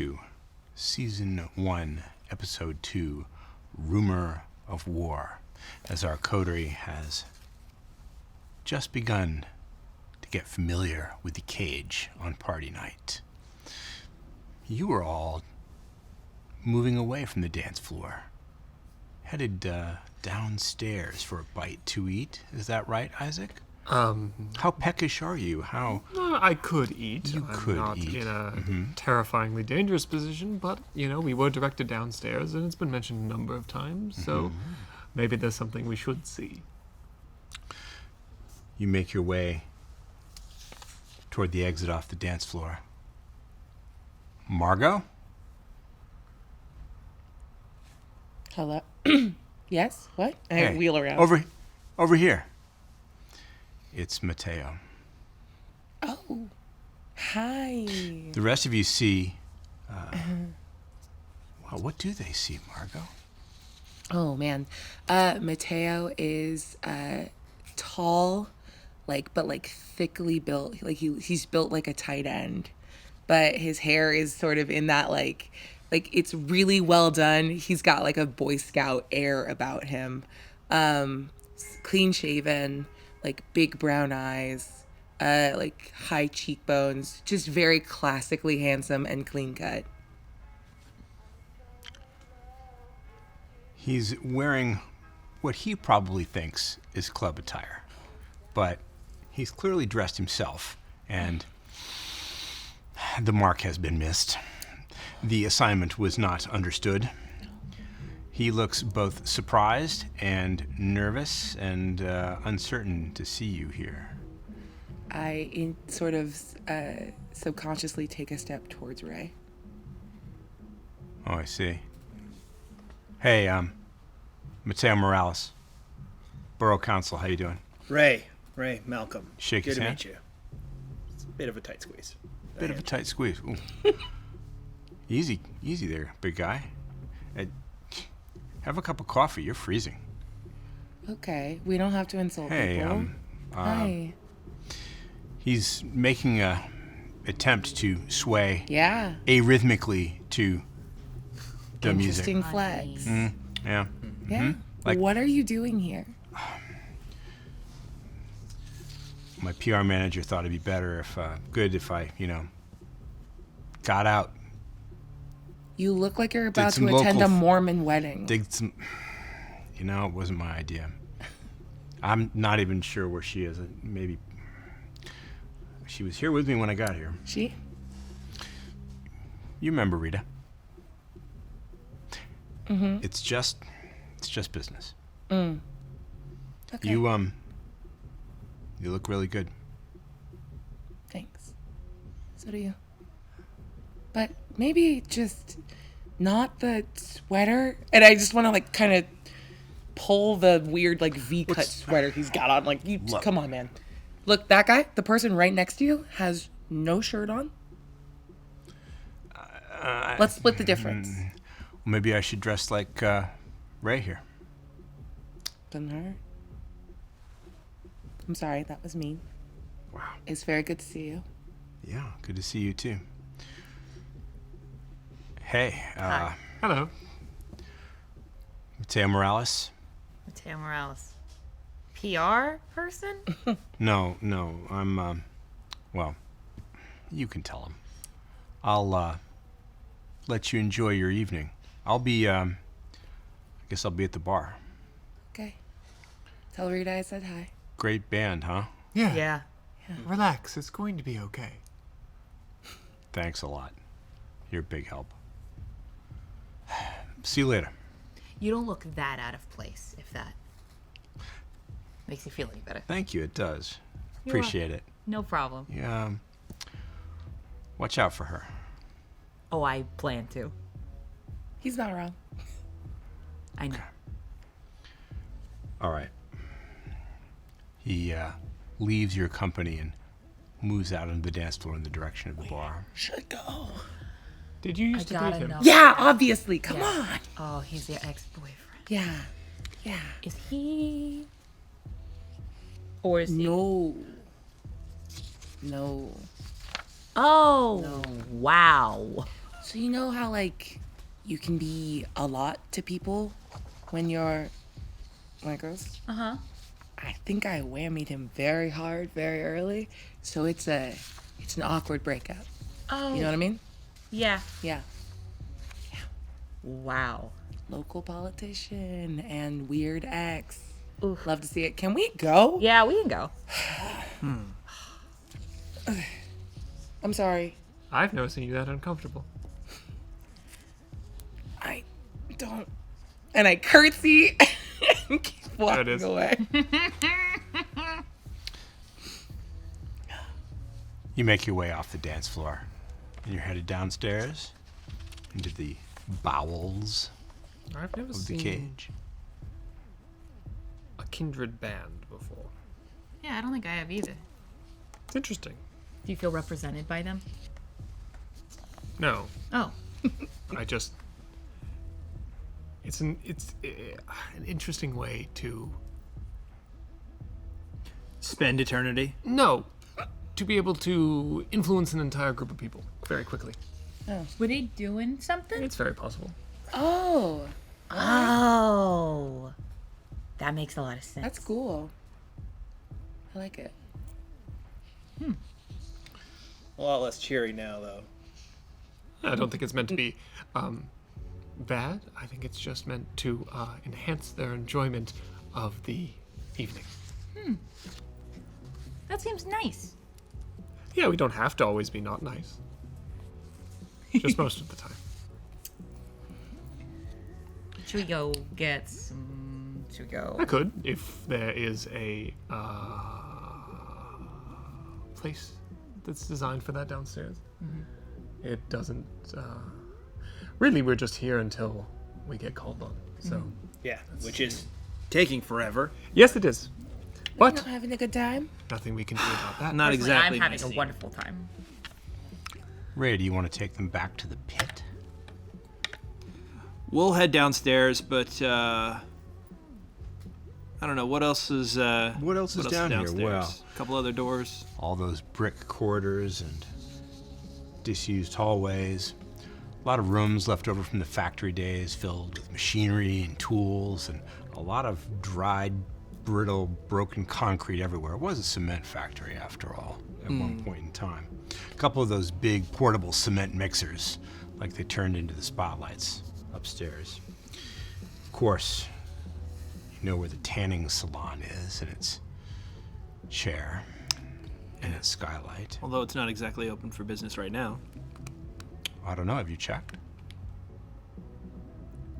to Season 1, Episode 2, Rumor of War, as our coterie has just begun to get familiar with the cage on party night. You are all moving away from the dance floor, headed downstairs for a bite to eat. Is that right, Isaac? How peckish are you? How I could eat. You I'm could not eat. in a terrifyingly dangerous position, but, we were directed downstairs, and it's been mentioned a number of times, so maybe there's something we should see. you make your way toward the exit off the dance floor? Margot? Hello? Yes? What? I Hey, wheel around. Over here. It's Mateo. Oh. Hi. The rest of you see... well, what do they see, Margot? Oh, man. Mateo is tall, but thickly built. He's built like a tight end. But his hair is sort of in that, like it's really well done. He's got, like, a Boy Scout air about him. Clean shaven, like, big brown eyes, like, high cheekbones. Just very classically handsome and clean cut. He's wearing what he probably thinks is club attire. But he's clearly dressed himself, and the mark has been missed. The assignment was not understood. He looks both surprised and nervous and uncertain to see you here. I subconsciously take a step towards Ray. Oh, I see. Hey, Mateo Morales, Borough Council, how you doing? Ray, Malcolm. Shake his Good to hand. meet you. It's a bit of a tight squeeze. Bit of a tight squeeze. Ooh. Easy there, big guy. Have a cup of coffee. You're freezing. Okay, we don't have to insult Hey, people. Hi. He's making a attempt to sway Yeah. arrhythmically to the music. Interesting flex. Yeah. Yeah. Like- What are you doing here? My PR manager thought it'd be better if I, got out, You look like you're about to some attend local a Mormon wedding. dig some. It wasn't my idea. I'm not even sure where she is. Maybe she was here with me when I got here. She? You remember Rita? Mm-hmm. It's just business. Okay. You look really good. Thanks. So do you. But maybe just not the sweater. And I just want to kind of pull the weird V-cut sweater he's got on. Come on, man. Look, that guy, the person right next to you, has no shirt on. Let's split the difference. Maybe I should dress like Ray here. Doesn't hurt. I'm sorry, that was mean. Wow. It's very good to see you. Yeah, good to see you too. Hey, Hello. Mateo Morales. Mateo Morales. PR person? No, I'm, well, you can tell him. I'll, let you enjoy your evening. I'll be, I guess I'll be at the bar. Okay. Tell Rita I said hi. Great band, huh? Yeah. Yeah. Relax. It's going to be okay. Thanks a lot. You're a big help. See you later. You don't look that out of place, if that makes you feel any better. Thank you, it does. You're Appreciate it. No problem. Yeah, watch out for her. Oh, I plan to. He's not wrong. I know. All right. He leaves your company and moves out onto the dance floor in the direction of the bar. Should go. Did you used to date him? know. Yeah, obviously. Come on. Oh, he's your ex-boyfriend. Yeah. Yeah. Is he? Or is he? No. No. Oh, wow. So you know how, like, you can be a lot to people when you're one of girls? Uh-huh. I think I whammied him very hard, very early. So it's an awkward breakup. Oh. You know what I mean? Yeah. Yeah. Wow. Local politician and weird ex. Oof. Love to see it. Can we go? Yeah, we can go. I'm sorry. I've never seen you that uncomfortable. I don't. And I curtsy and keep it walking is. away. You make your way off the dance floor, and you're headed downstairs into the bowels I've never of the seen cage. a kindred band before. Yeah, I don't think I have either. It's interesting. Do you feel represented by them? No, Oh. I just. It's an interesting way to Spend eternity. to be able to influence an entire group of people very quickly. Were they doing something? It's very possible. Oh, Oh. That makes a lot of sense. that's cool. I like it. A lot less cheery now, though. I don't think it's meant to be bad. I think it's just meant to enhance their enjoyment of the evening. That seems nice. Yeah, we don't have to always be not nice. Just most of the time. Should we go get some... Should we go... I could, if there is a place that's designed for that downstairs. It doesn't... really, we're just here until we get called on. So, Yeah, which is taking forever. yes, it is. But But not having a good time. nothing we can do about that. Not Personally, exactly. I'm having a messy. wonderful time. Ray, do you want to take them back to the pit? We'll head downstairs, but I don't know what else is. What else is down here? downstairs? Well, A couple other doors. all those brick corridors and disused hallways. A lot of rooms left over from the factory days filled with machinery and tools, and a lot of dried, brittle, broken concrete everywhere. It was a cement factory, after all, at one point in time. A couple of those big portable cement mixers, like they turned into the spotlights upstairs. Of course, you know where the tanning salon is, and its chair and its skylight. Although it's not exactly open for business right now. I don't know, have you checked?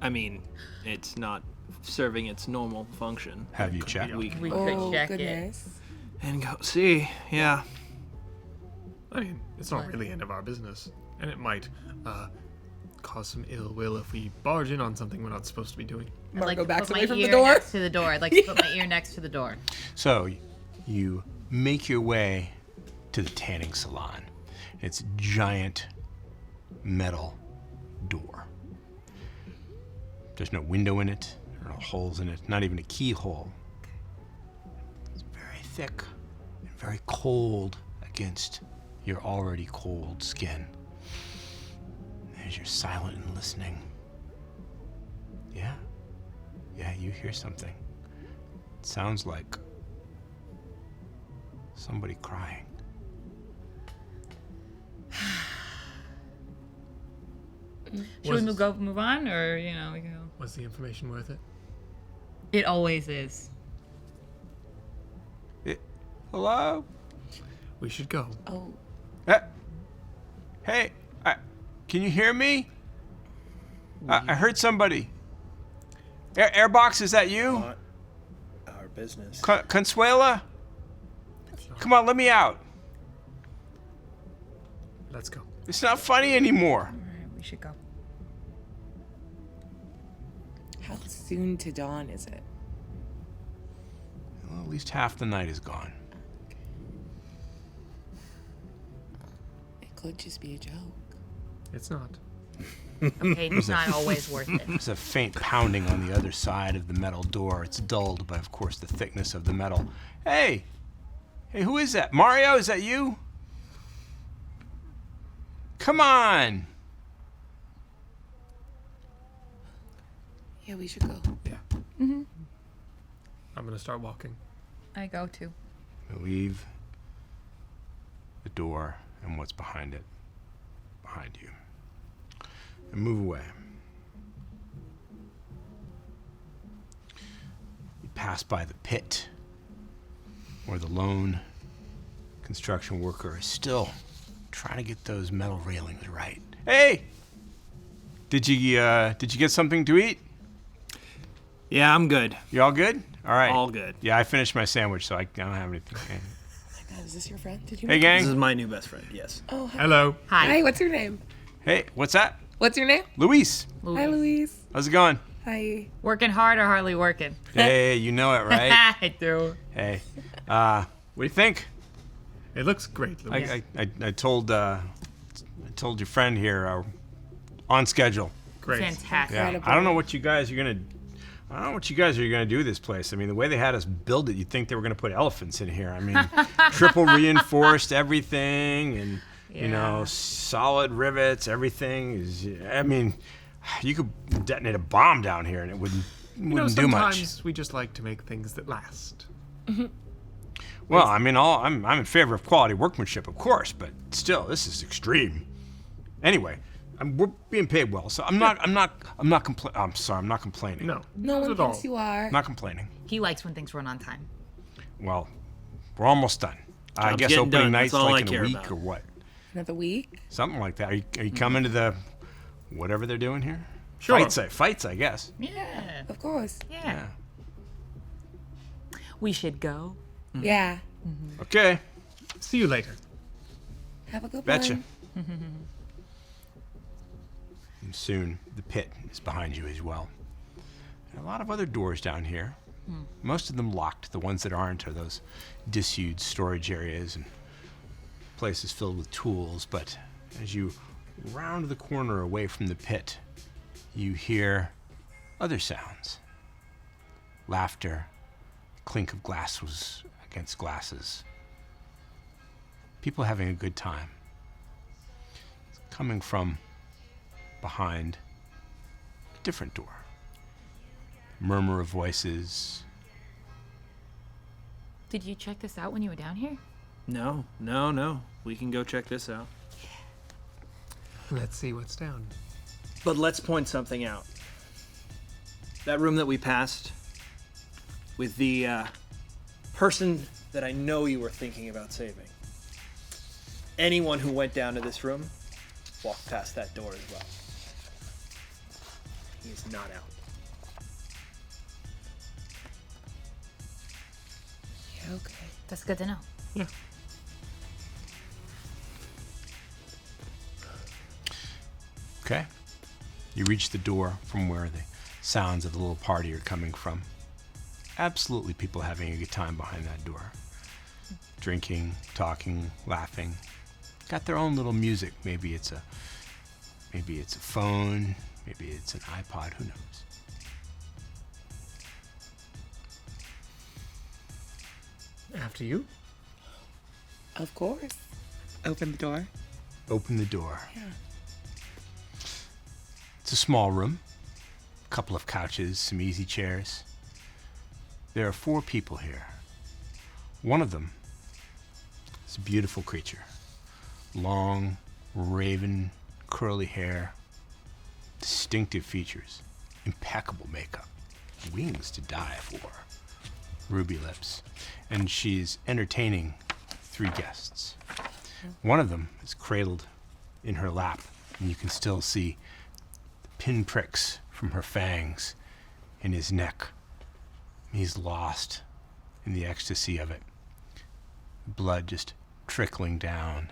I mean, it's not serving its normal function. Have you checked? We can We Oh, could check it. goodness. and go see. Yeah. I mean, it's not really any of our business, and it might cause some ill will if we barge in on something we're not supposed to be doing. I'd like Margo to backs put away my from the ear door. next to the door. I'd like to put my ear next to the door. So, you make your way to the tanning salon. It's a giant metal door. There's no window in it, there are no holes in it, not even a keyhole. It's very thick and very cold against your already cold skin. As you're silent and listening. Yeah, you hear something. It sounds like somebody crying. Should we move on, or we go? Was the information worth it? It always is. Hello? We should go. Oh, Hey, can you hear me? I heard somebody. Airbox, is that you? Not our business. Consuela? Come on, let me out. Let's go. It's not funny anymore. All right, we should go. how soon to dawn is it? Well, at least half the night is gone. It could just be a joke. It's not. Okay, it's not always worth it. There's a faint pounding on the other side of the metal door. It's dulled by, of course, the thickness of the metal. Hey, who is that? Mario, is that you? Come on. Yeah, we should go. Yeah. I'm gonna start walking. I go too. Leave the door and what's behind it behind you. And move away. You pass by the pit where the lone construction worker is still trying to get those metal railings right. Hey! Did you get something to eat? Yeah, I'm good. You all good? All right. All good. Yeah, I finished my sandwich, so I don't have anything. Oh my God, is this your friend? Did you? Hey, make gang. This is my new best friend, yes. Oh, hi. Hello. Hi. Hi, what's your name? Hey, what's that? What's your name? Luis. Hi, Louise. How's it going? Hi. Working hard or hardly working? Hey, you know it, right? I do. Hey, what do you think? It looks great, Louis. I told your friend here, on schedule. Great. Fantastic. Yeah. Incredible. I don't know what you guys are gonna do with this place. I mean, the way they had us build it, you'd think they were gonna put elephants in here. I mean, triple reinforced everything, and you know, Yeah. solid rivets. Everything is. I mean, you could detonate a bomb down here, and it wouldn't do much. Sometimes we just like to make things that last. Well, I mean, I'm in favor of quality workmanship, of course, but still, this is extreme. Anyway, we're being paid well, so I'm not complaining. No. No not one at all. thinks you are. Not complaining. He likes when things run on time. Well, we're almost done. I Job's guess getting opening done. night's That's all like I in a care week about. or what? Another week? Something like that. Are you coming to the whatever they're doing here? Sure. Fights, I guess. Yeah. Of course. Yeah. We should go. Yeah. Okay. See you later. Have a good Betcha. one. And soon the pit is behind you as well. And a lot of other doors down here. Most of them locked. The ones that aren't are those disused storage areas and places filled with tools. But as you round the corner away from the pit, you hear other sounds. Laughter, clink of glasses against glasses. People having a good time. It's coming from behind a different door. Murmur of voices. Did you check this out when you were down here? No. We can go check this out. Let's see what's down. But let's point something out. That room that we passed with the person that I know you were thinking about saving. Anyone who went down to this room walked past that door as well. He is not out. Yeah, okay. That's good to know. Yeah. Okay. You reach the door from where the sounds of the little party are coming from. Absolutely people having a good time behind that door. Drinking, talking, laughing. Got their own little music. Maybe it's a phone, maybe it's an iPod, who knows. After you. Of course. Open the door. Open the door. Yeah. It's a small room. A couple of couches, some easy chairs. There are 4 people here. One of them is a beautiful creature. Long, raven, curly hair. Distinctive features. Impeccable makeup. Wings to die for. Ruby lips. And she's entertaining 3 guests. One of them is cradled in her lap, and you can still see the pinpricks from her fangs in his neck. He's lost in the ecstasy of it. Blood just trickling down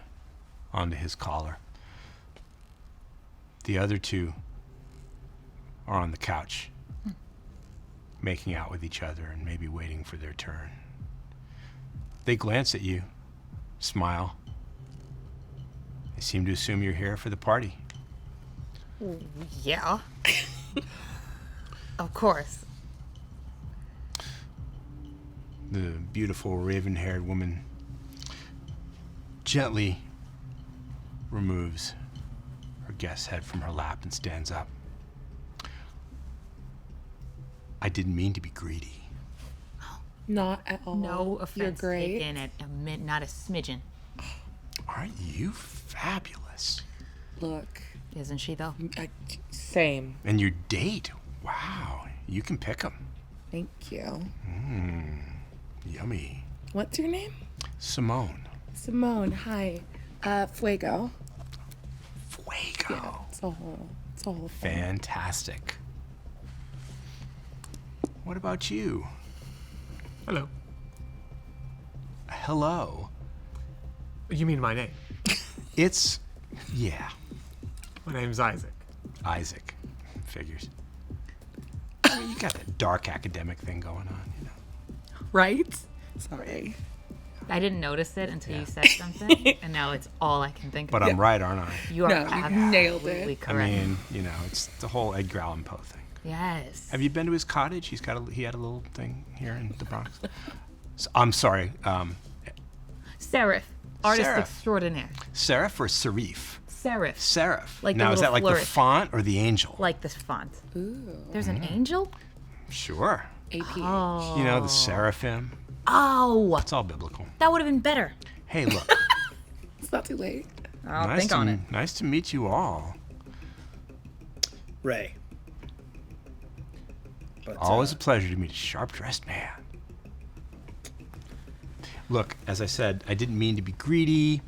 onto his collar. The other 2 are on the couch, making out with each other and maybe waiting for their turn. They glance at you, smile. They seem to assume you're here for the party. Yeah. Of course. The beautiful raven-haired woman gently removes her guest's head from her lap and stands up. I didn't mean to be greedy. Not at all. No You're offense great. taken at not a smidgen. Aren't you fabulous? Look, Isn't she, though? same. And your date, wow, you can pick them. Thank you. Yummy. What's your name? Simone. Simone. Hi. Fuego. Fuego. Yeah, it's a whole thing. Fantastic. What about you? Hello. Hello. You mean my name? Yeah, My name's Isaac. Isaac. Figures. I mean, you got that dark academic thing going on, you know. Right? Sorry. I didn't notice it until you said something, and now it's all I can think But of. I'm right, aren't I? You are No, you nailed absolutely it. I correct. mean, you know, it's the whole Edgar Allan Poe thing. Yes. Have you been to his cottage? He had a little thing here in the Bronx. I'm sorry, Serif. Artist Serif. extraordinaire. Serif or Serif? Serif. Serif. Like the now, is little that like flourish. the font or the angel? Like this font. Ooh. There's an angel? Sure. AP. Oh. You know, the seraphim. Oh, It's all biblical. that would have been better. Hey, look. It's not too late. I'll nice think to, on it. Nice to meet you all. Ray. But, Always a pleasure to meet a sharp-dressed man. Look, as I said, I didn't mean to be greedy.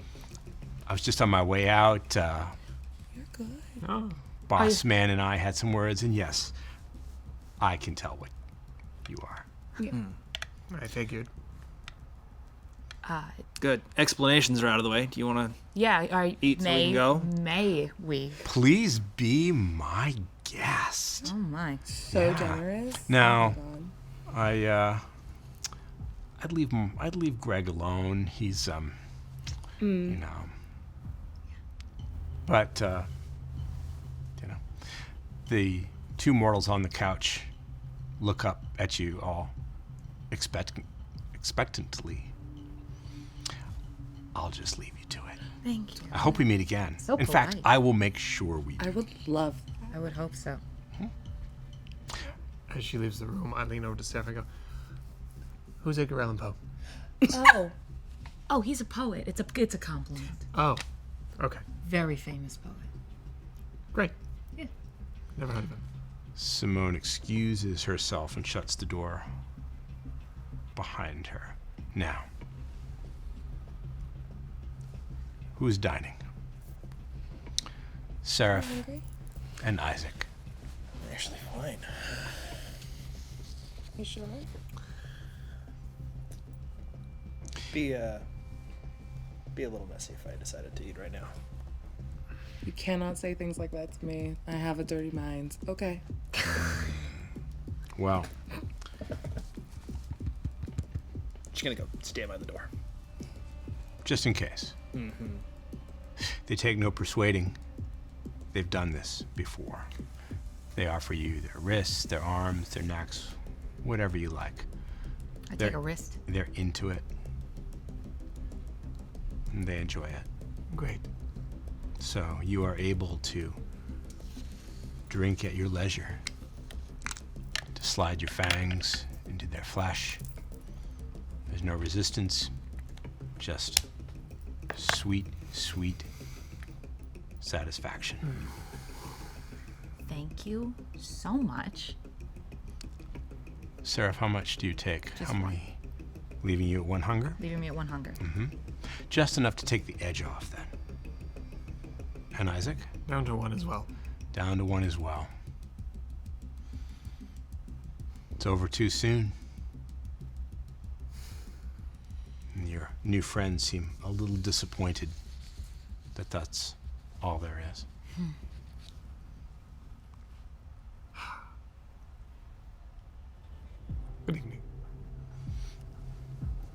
I was just on my way out. You're good. Oh. Boss man and I had some words, and yes, I can tell what you are. I figured. Good. Explanations are out of the way. Do you want to? Yeah, Eat so we can go? May we? Please be my guest. Oh my. So generous. Now, Oh my God. I'd leave Greg alone. He's you know. But you know, the two mortals on the couch look up at you all expectantly. I'll just leave you to it. Thank you. I hope we meet again. So In fact, polite. I will make sure we do. I would love I would hope so. As she leaves the room, I lean over to Steph and go, "Who's Edgar Allan Poe?" Oh. Oh, he's a poet. It's a compliment. Oh, okay, Very famous poet. great. Yeah. Never heard of him. Simone excuses herself and shuts the door behind her. Now, who's dining? Serif and Isaac. actually fine. You sure? Be a little messy if I decided to eat right now. You cannot say things like that to me. I have a dirty mind. Okay. Well, Just gonna go stand by the door. just in case. They take no persuading. They've done this before. They offer you their wrists, their arms, their necks, whatever you like. I They're- take a wrist. They're into it. And they enjoy it. Great. So you are able to drink at your leisure, to slide your fangs into their flesh. There's no resistance, just sweet, sweet satisfaction. Thank you so much. Serif, how much do you take? Just How many? Leaving you at one hunger? Leaving me at one hunger. Just enough to take the edge off then. And Isaac? Down to one as well. Down to one as well. It's over too soon. And your new friends seem a little disappointed that that's all there is. Good evening.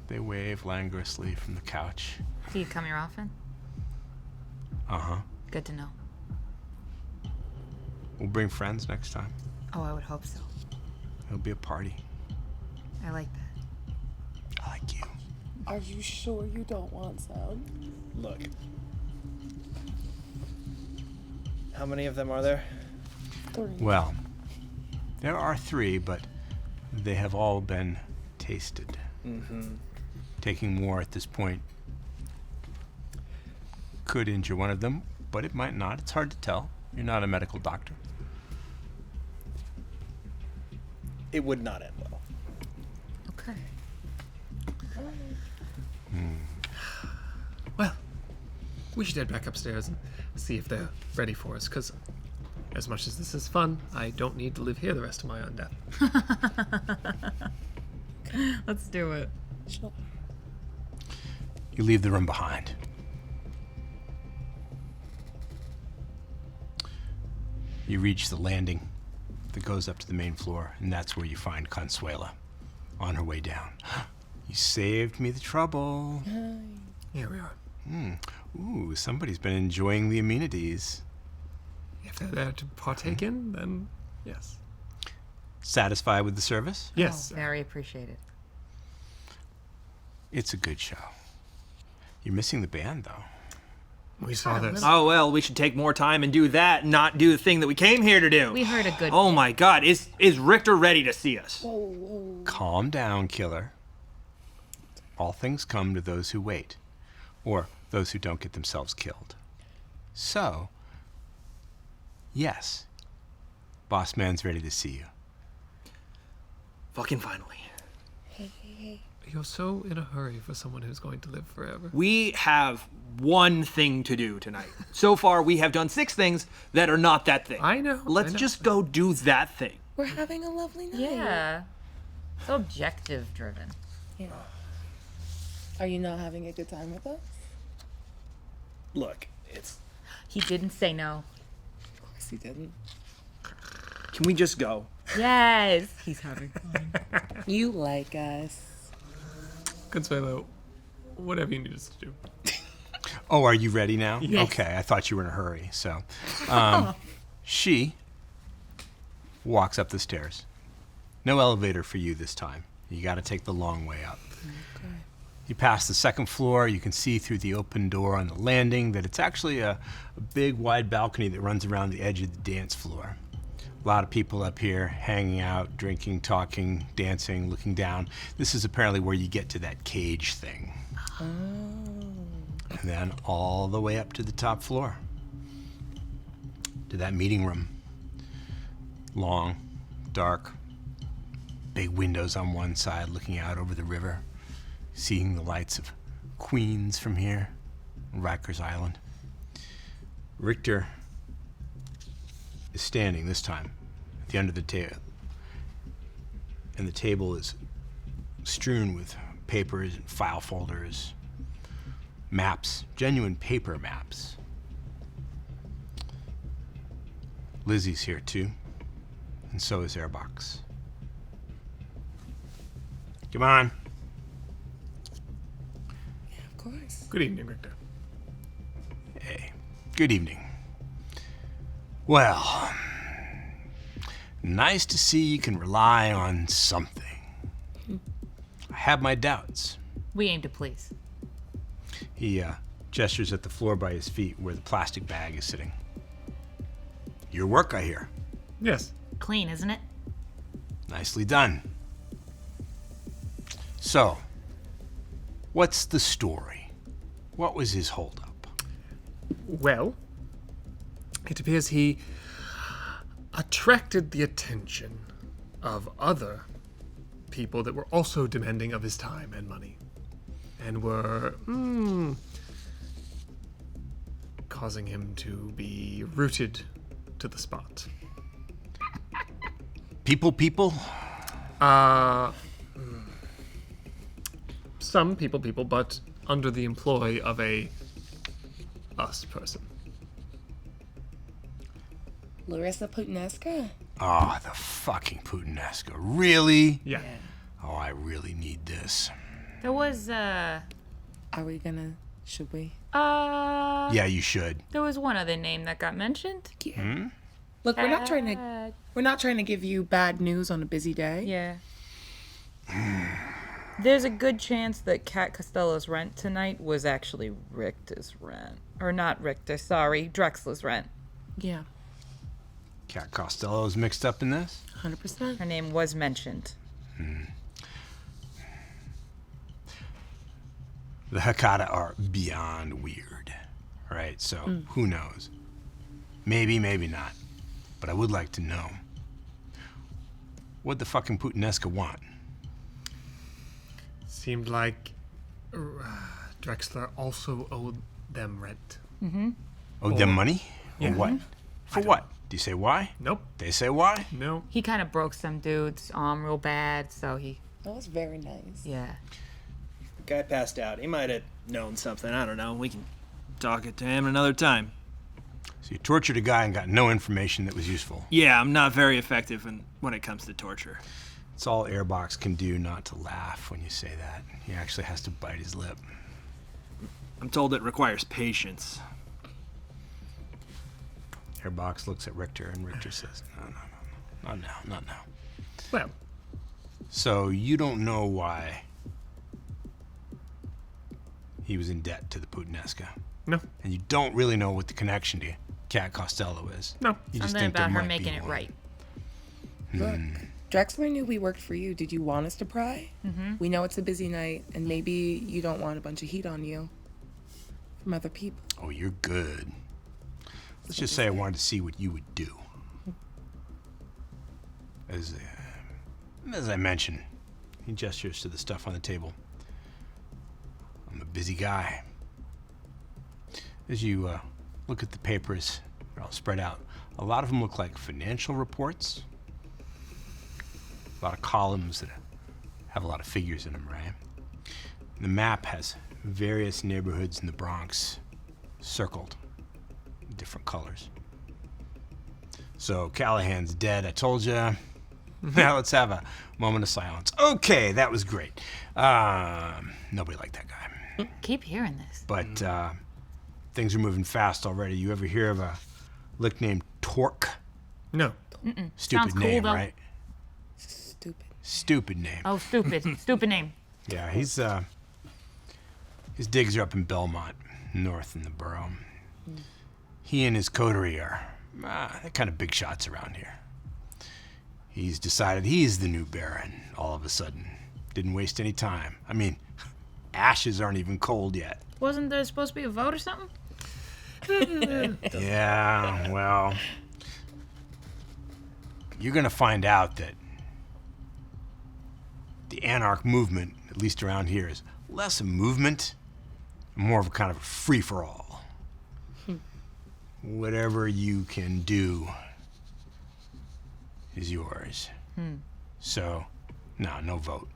They wave languorously from the couch. Do you come here often? Uh-huh. Good to know. We'll bring friends next time. Oh, I would hope so. It'll be a party. I like that. I like you. Are you sure you don't want some? Look. How many of them are there? 3. Well, there are 3, but they have all been tasted. Taking more at this point could injure one of them, but it might not. It's hard to tell. You're not a medical doctor. It would not end well. Okay. Well, we should head back upstairs and see if they're ready for us, because as much as this is fun, I don't need to live here the rest of my own death. Let's do it. Sure. You leave the room behind. You reach the landing that goes up to the main floor, and that's where you find Consuela on her way down. You saved me the trouble. Here we are. Ooh, somebody's been enjoying the amenities. If they're there to partake in, then yes. Satisfied with the service? Yes. Oh, very appreciated. It's a good show. You're missing the band, though. We saw this. Oh, well, we should take more time and do that, and not do the thing that we came here to do. We heard a good. Oh my God, is Richter ready to see us? Calm down, killer. All things come to those who wait, or those who don't get themselves killed. So, yes, Boss Man's ready to see you. Fucking finally. You're so in a hurry for someone who's going to live forever. We have one thing to do tonight. So far, we have done 6 things that are not that thing. I know. Let's just go do that thing. We're having a lovely night. Yeah. So objective driven. Yeah. Are you not having a good time with us? Look, it's... He didn't say no. Of course he didn't. Can we just go? Yes. He's having fun. You like us. Consuelo, whatever you need us to do. Oh, are you ready now? Yes. Okay, I thought you were in a hurry. So, she walks up the stairs. No elevator for you this time. You got to take the long way up. Okay. You pass the second floor. You can see through the open door on the landing that it's actually a big, wide balcony that runs around the edge of the dance floor. A lot of people up here hanging out, drinking, talking, dancing, looking down. This is apparently where you get to that cage thing. Oh. And then all the way up to the top floor, to that meeting room. Long, dark, big windows on one side looking out over the river, seeing the lights of Queens from here, Rikers Island. Richter is standing this time at the end of the table, and the table is strewn with papers and file folders, maps, genuine paper maps. Lizzie's here too, and so is Airbox. Come on. Yeah, of course. Good evening, Richter. Hey, good evening. Well, nice to see you can rely on something. I have my doubts. We aim to please. He gestures at the floor by his feet where the plastic bag is sitting. Your work, I hear. Yes. Clean, isn't it? Nicely done. So, what's the story? What was his holdup? Well, it appears he attracted the attention of other people that were also demanding of his time and money, and were causing him to be rooted to the spot. People? Some people, but under the employ of a us person. Larissa Putinesca? Ah, the fucking Putinesca. Really? Yeah. Oh, I really need this. There was Are we gonna... Should we? Yeah, you should. there was one other name that got mentioned. Yeah. Look, we're not trying to give you bad news on a busy day. Yeah. There's a good chance that Cat Costello's rent tonight was actually Richter's rent. Or not Richter, sorry, Drexler's rent. Yeah. Cat Costello's mixed up in this? 100%. Her name was mentioned. The Hakata are beyond weird, right? So who knows? Maybe, maybe not. But I would like to know. What the fucking Putinesca want? Seemed like Drexler also owed them rent. Owed them money? Yeah. Or what? For what? Do you say why? Nope. They say why? No. He kind of broke some dude's arm real bad, so he, That was very nice. yeah. Guy passed out. He might have known something. I don't know. We can talk it to him another time. So you tortured a guy and got no information that was useful. Yeah, I'm not very effective when it comes to torture. It's all Airbox can do not to laugh when you say that. He actually has to bite his lip. I'm told it requires patience. Airbox looks at Richter and Richter says, no, not now, not now. Well, So you don't know why he was in debt to the Putinesca. no. And you don't really know what the connection to Cat Costello is. No. You just Something think there about her might be making it one. right. Look, Drexler knew we worked for you. Did you want us to pry? We know it's a busy night, and maybe you don't want a bunch of heat on you from other people. Oh, you're good. Let's just say I wanted to see what you would do. As I mentioned, he gestures to the stuff on the table. I'm a busy guy. As you look at the papers, they're all spread out. A lot of them look like financial reports. A lot of columns that have a lot of figures in them, right? The map has various neighborhoods in the Bronx circled in different colors. So Callahan's dead, I told you. Now let's have a moment of silence. Okay, that was great. Nobody liked that guy. Keep hearing this. But things are moving fast already. You ever hear of a lick named Torque? No. Stupid Sounds cool, name, though. right? Stupid. Stupid name. Oh, stupid. Stupid name. Yeah, he's his digs are up in Belmont, north in the borough. He and his coterie are they're kind of big shots around here. He's decided he's the new Berrin all of a sudden. Didn't waste any time. I mean, ashes aren't even cold yet. Wasn't there supposed to be a vote or something? Yeah, well, you're gonna find out that the Anarch movement, at least around here, is less a movement, more of a kind of a free-for-all. Whatever you can do is yours. So, no vote.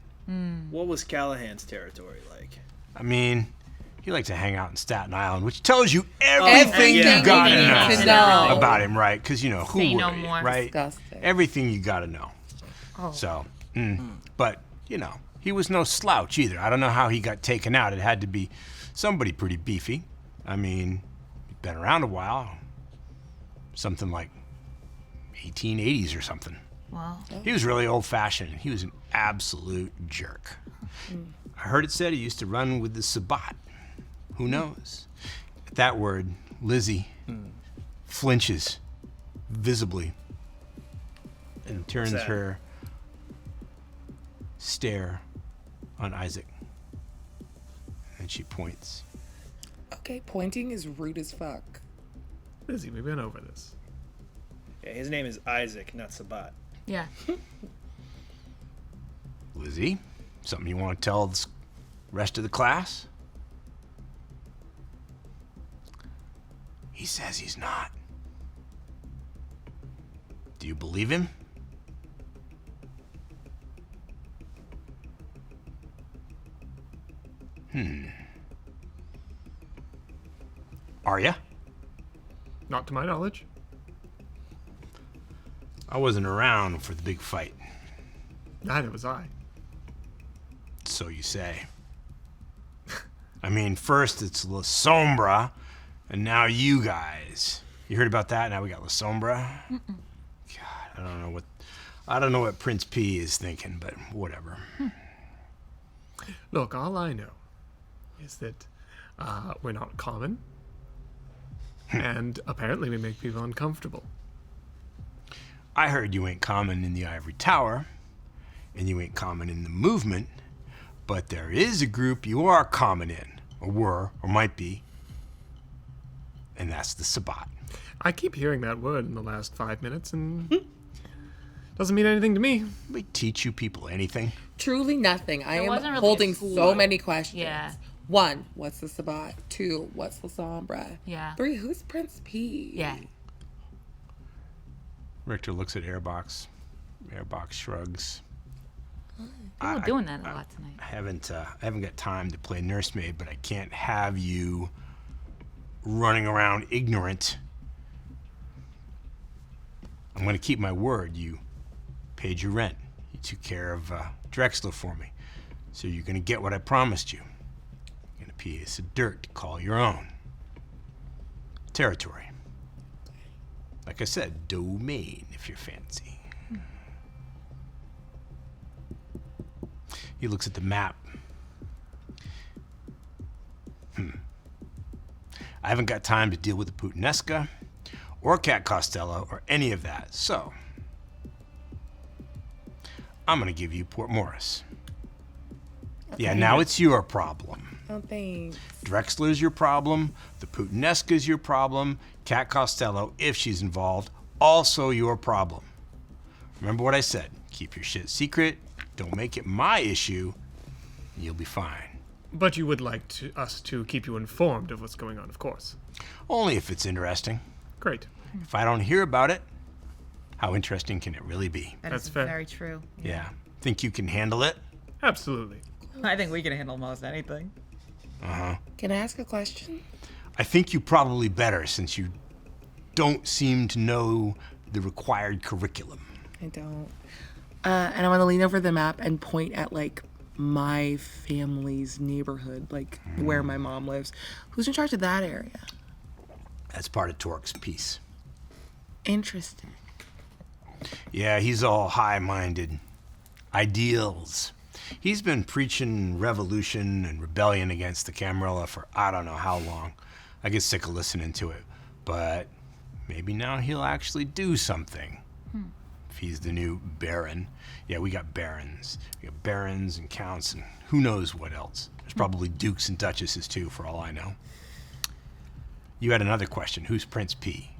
What was Callahan's territory like? I mean, he liked to hang out in Staten Island, which tells you everything yeah. you gotta Everything know, you need to know. about him, right? Because, who Say were no you, more. right? Disgusting. Everything you gotta know. Oh. So, but, he was no slouch either. I don't know how he got taken out. It had to be somebody pretty beefy. I mean, he'd been around a while. Something like 1880s or something. Well, He was really old-fashioned. He was an absolute jerk. I heard it said he used to run with the Sabbat. Who knows? At that word, Lizzie flinches visibly and turns that? her stare on Isaac. And she points. Okay, pointing is rude as fuck. Lizzie, we've been over this. Yeah, his name is Isaac, not Sabat. yeah. Lizzie, something you want to tell the rest of the class? He says he's not. Do you believe him? Are ya? Not to my knowledge. I wasn't around for the big fight, Neither was I. so you say. I mean, first it's La Sombra, and now you guys. You heard about that? Now we got La Sombra. God, I don't know what Prince P is thinking, but whatever. Look, all I know is that we're not common, and apparently we make people uncomfortable. I heard you ain't common in the Ivory Tower, and you ain't common in the movement, but there is a group you are common in, or were, or might be, and that's the Sabbat. I keep hearing that word in the last 5 minutes, and doesn't mean anything to me. We teach you people anything. Truly nothing. I wasn't am really holding a school. so many questions. Yeah. 1, what's the Sabbat? 2, what's the Sombra? Yeah. 3, who's Prince P? Yeah. Richter looks at Airbox. Airbox shrugs. We were doing that a lot tonight. I haven't got time to play nursemaid, but I can't have you running around ignorant. I'm going to keep my word. You paid your rent. You took care of Drexler for me. So you're going to get what I promised you. You're going to piece of dirt to call your own. Territory. Like I said, domain, if you're fancy. He looks at the map. I haven't got time to deal with the Putanesca, or Cat Costello, or any of that, so I'm gonna give you Port Morris. Yeah, now it's your problem. Oh, thanks. Drexler's your problem, the Putanesca's your problem, Cat Costello, if she's involved, also your problem. Remember what I said, keep your shit secret, don't make it my issue, and you'll be fine. But you would like us to keep you informed of what's going on, of course. Only if it's interesting. Great. If I don't hear about it, how interesting can it really be? That's fair. Very true. Yeah. Think you can handle it? Absolutely. I think we can handle most anything. Can I ask a question? I think you probably better since you don't seem to know the required curriculum. I don't. And I want to lean over the map and point at, like, my family's neighborhood, like where my mom lives. Who's in charge of that area? That's part of Torque's piece. Interesting. Yeah, he's all high-minded. Ideals. He's been preaching revolution and rebellion against the Camarilla for I don't know how long. I get sick of listening to it. But maybe now he'll actually do something. If he's the new Berrin. Yeah, we got barons. We got barons and counts and who knows what else. There's probably dukes and duchesses too, for all I know. You had another question. Who's Prince P?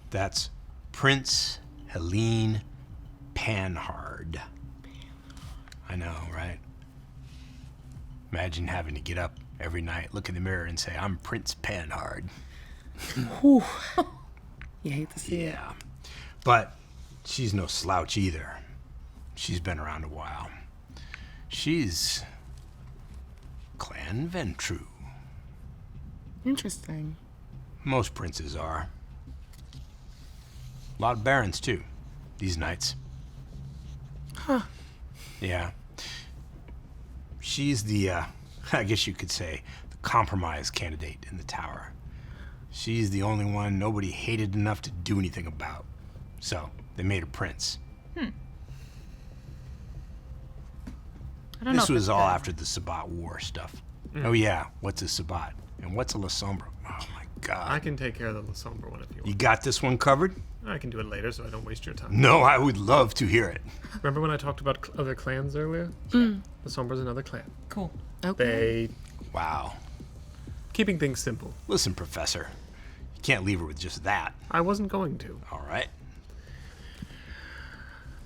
That's Prince Helene Panhard. I know, right? Imagine having to get up every night, look in the mirror, and say, I'm Prince Panhard. Whew. You hate to see it. Yeah. But she's no slouch either. She's been around a while. She's Clan Ventrue. Interesting. Most princes are. A lot of barons, too, these nights. Huh. Yeah. She's the, I guess you could say, the compromise candidate in the tower. She's the only one nobody hated enough to do anything about. So, they made her prince. I don't know. This if was it's all good. after the Sabbat War stuff. Oh yeah, what's a Sabbat? And what's a La Sombra? Oh my god. I can take care of the La Sombra one if you You want. got this one covered? I can do it later so I don't waste your time. No, I would love to hear it. Remember when I talked about other clans earlier? The Sombra's another clan. Cool. Okay. They Wow. keeping things simple. Listen, Professor. You can't leave her with just that. I wasn't going to. All right.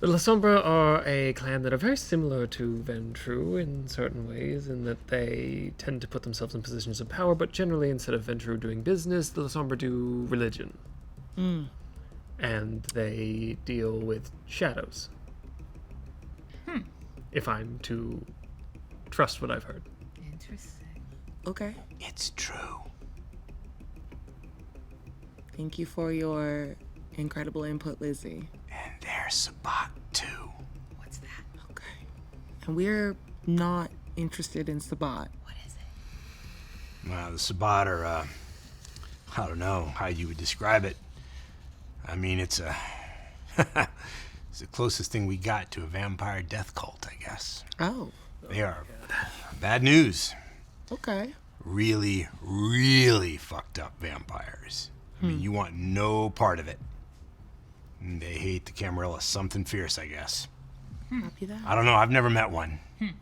The La Sombra are a clan that are very similar to Ventrue in certain ways, in that they tend to put themselves in positions of power, but generally instead of Ventrue doing business, the La Sombra do religion. And they deal with shadows. If I'm to trust what I've heard. Interesting. Okay. It's true. Thank you for your incredible input, Lizzie. And there's Sabbat too. What's that? Okay. And we're not interested in Sabbat. What is it? Well, the Sabbat are, I don't know how you would describe it. I mean, it's a, it's the closest thing we got to a vampire death cult, I guess. Oh. They are bad news. Okay. Really, really fucked up vampires. I mean, you want no part of it. And they hate the Camarilla something fierce, I guess. Copy that. I don't know. I've never met one. Okay.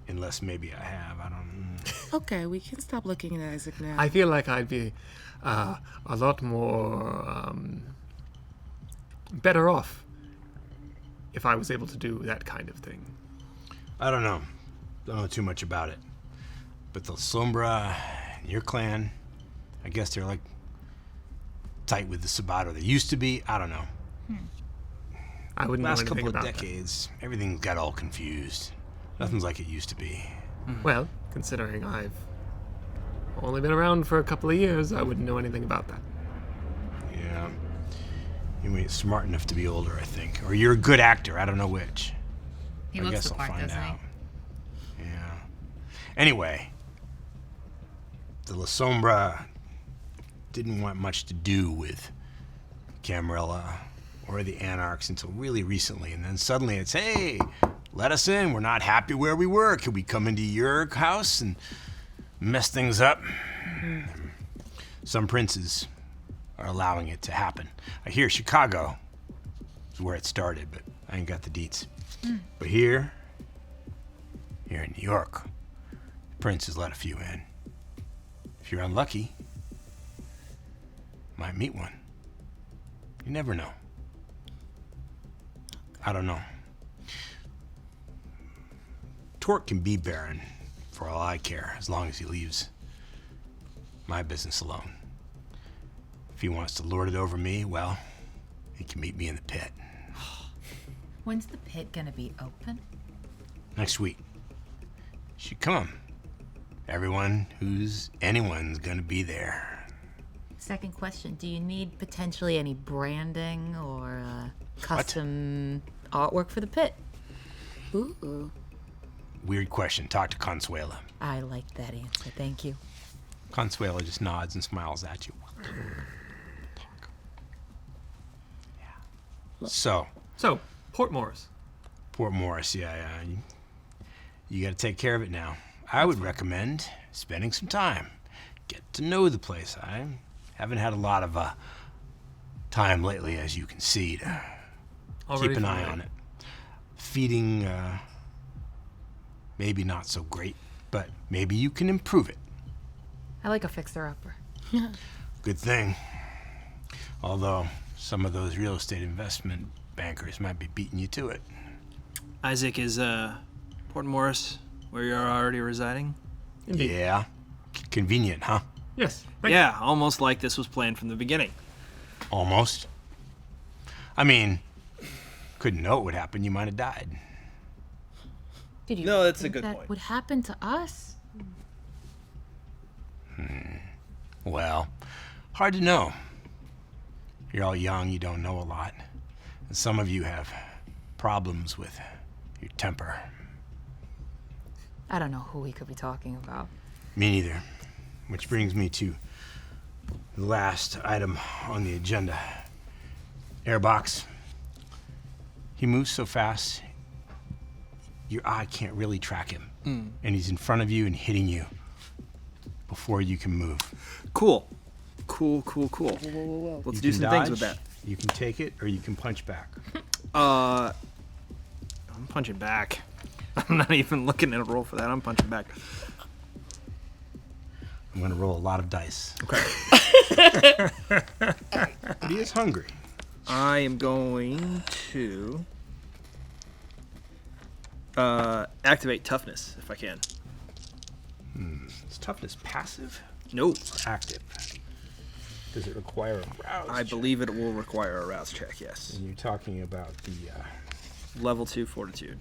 Unless maybe I have. I don't. Okay, we can stop looking at Isaac now. I feel like I'd be a lot more better off if I was able to do that kind of thing. I don't know. Don't know too much about it. But the Sombra and your clan, I guess they're like tight with the Sabato. They used to be. I don't know. I wouldn't know Last anything couple of about that. decades, everything got all confused. Nothing's like it used to be. Well, considering I've only been around for a couple of years, I wouldn't know anything about that. Yeah. You ain't smart enough to be older, I think. Or you're a good actor. I don't know which. He I looks guess the I'll part, find doesn't out. Yeah. Anyway, the La Sombra didn't want much to do with Camarilla or the Anarchs until really recently. And then suddenly it's, hey, let us in. We're not happy where we were. Could we come into your house and mess things up? Some princes are allowing it to happen. I hear Chicago is where it started, but I ain't got the deets. But here in New York, the prince has let a few in. If you're unlucky, might meet one. You never know. I don't know. Torque can be Berrin, for all I care, as long as he leaves my business alone. If he wants to lord it over me, well, he can meet me in the pit. When's the pit gonna be open? Next week. You should come. Everyone who's anyone's gonna be there. Second question, do you need potentially any branding or custom artwork for the pit? Ooh. Weird question. Talk to Consuela. I like that answer, thank you. Consuela just nods and smiles at you. Yeah. So, Port Morris. Port Morris, yeah. You gotta take care of it now. I would recommend spending some time. Get to know the place. I haven't had a lot of time lately, as you can see, to keep an eye on it. Feeding, maybe not so great, but maybe you can improve it. I like a fixer-upper. Good thing. Although some of those real estate investment bankers might be beating you to it. Isaac, is Port Morris where you're already residing? Indeed. Yeah. Convenient, huh? Yes. Yeah, almost like this was planned from the beginning. Almost. I mean, couldn't know it would happen. You might have died. Did you No, that's a think good that point. would happen to us? Well, hard to know. You're all young, you don't know a lot. And some of you have problems with your temper. I don't know who we could be talking about. Me neither. Which brings me to the last item on the agenda. Airbox. He moves so fast, your eye can't really track him. And he's in front of you and hitting you before you can move. Cool. Cool. Whoa. Let's You do can some things dodge, with that. You can take it, or you can punch back. I'm punching back. I'm not even looking at a roll for that. I'm punching back. I'm gonna roll a lot of dice. Okay. But he is hungry. I am going to activate toughness if I can. Is toughness passive Nope. or active? Does it require a rouse? I believe it will require a rouse check, yes. And you're talking about the Level 2 fortitude.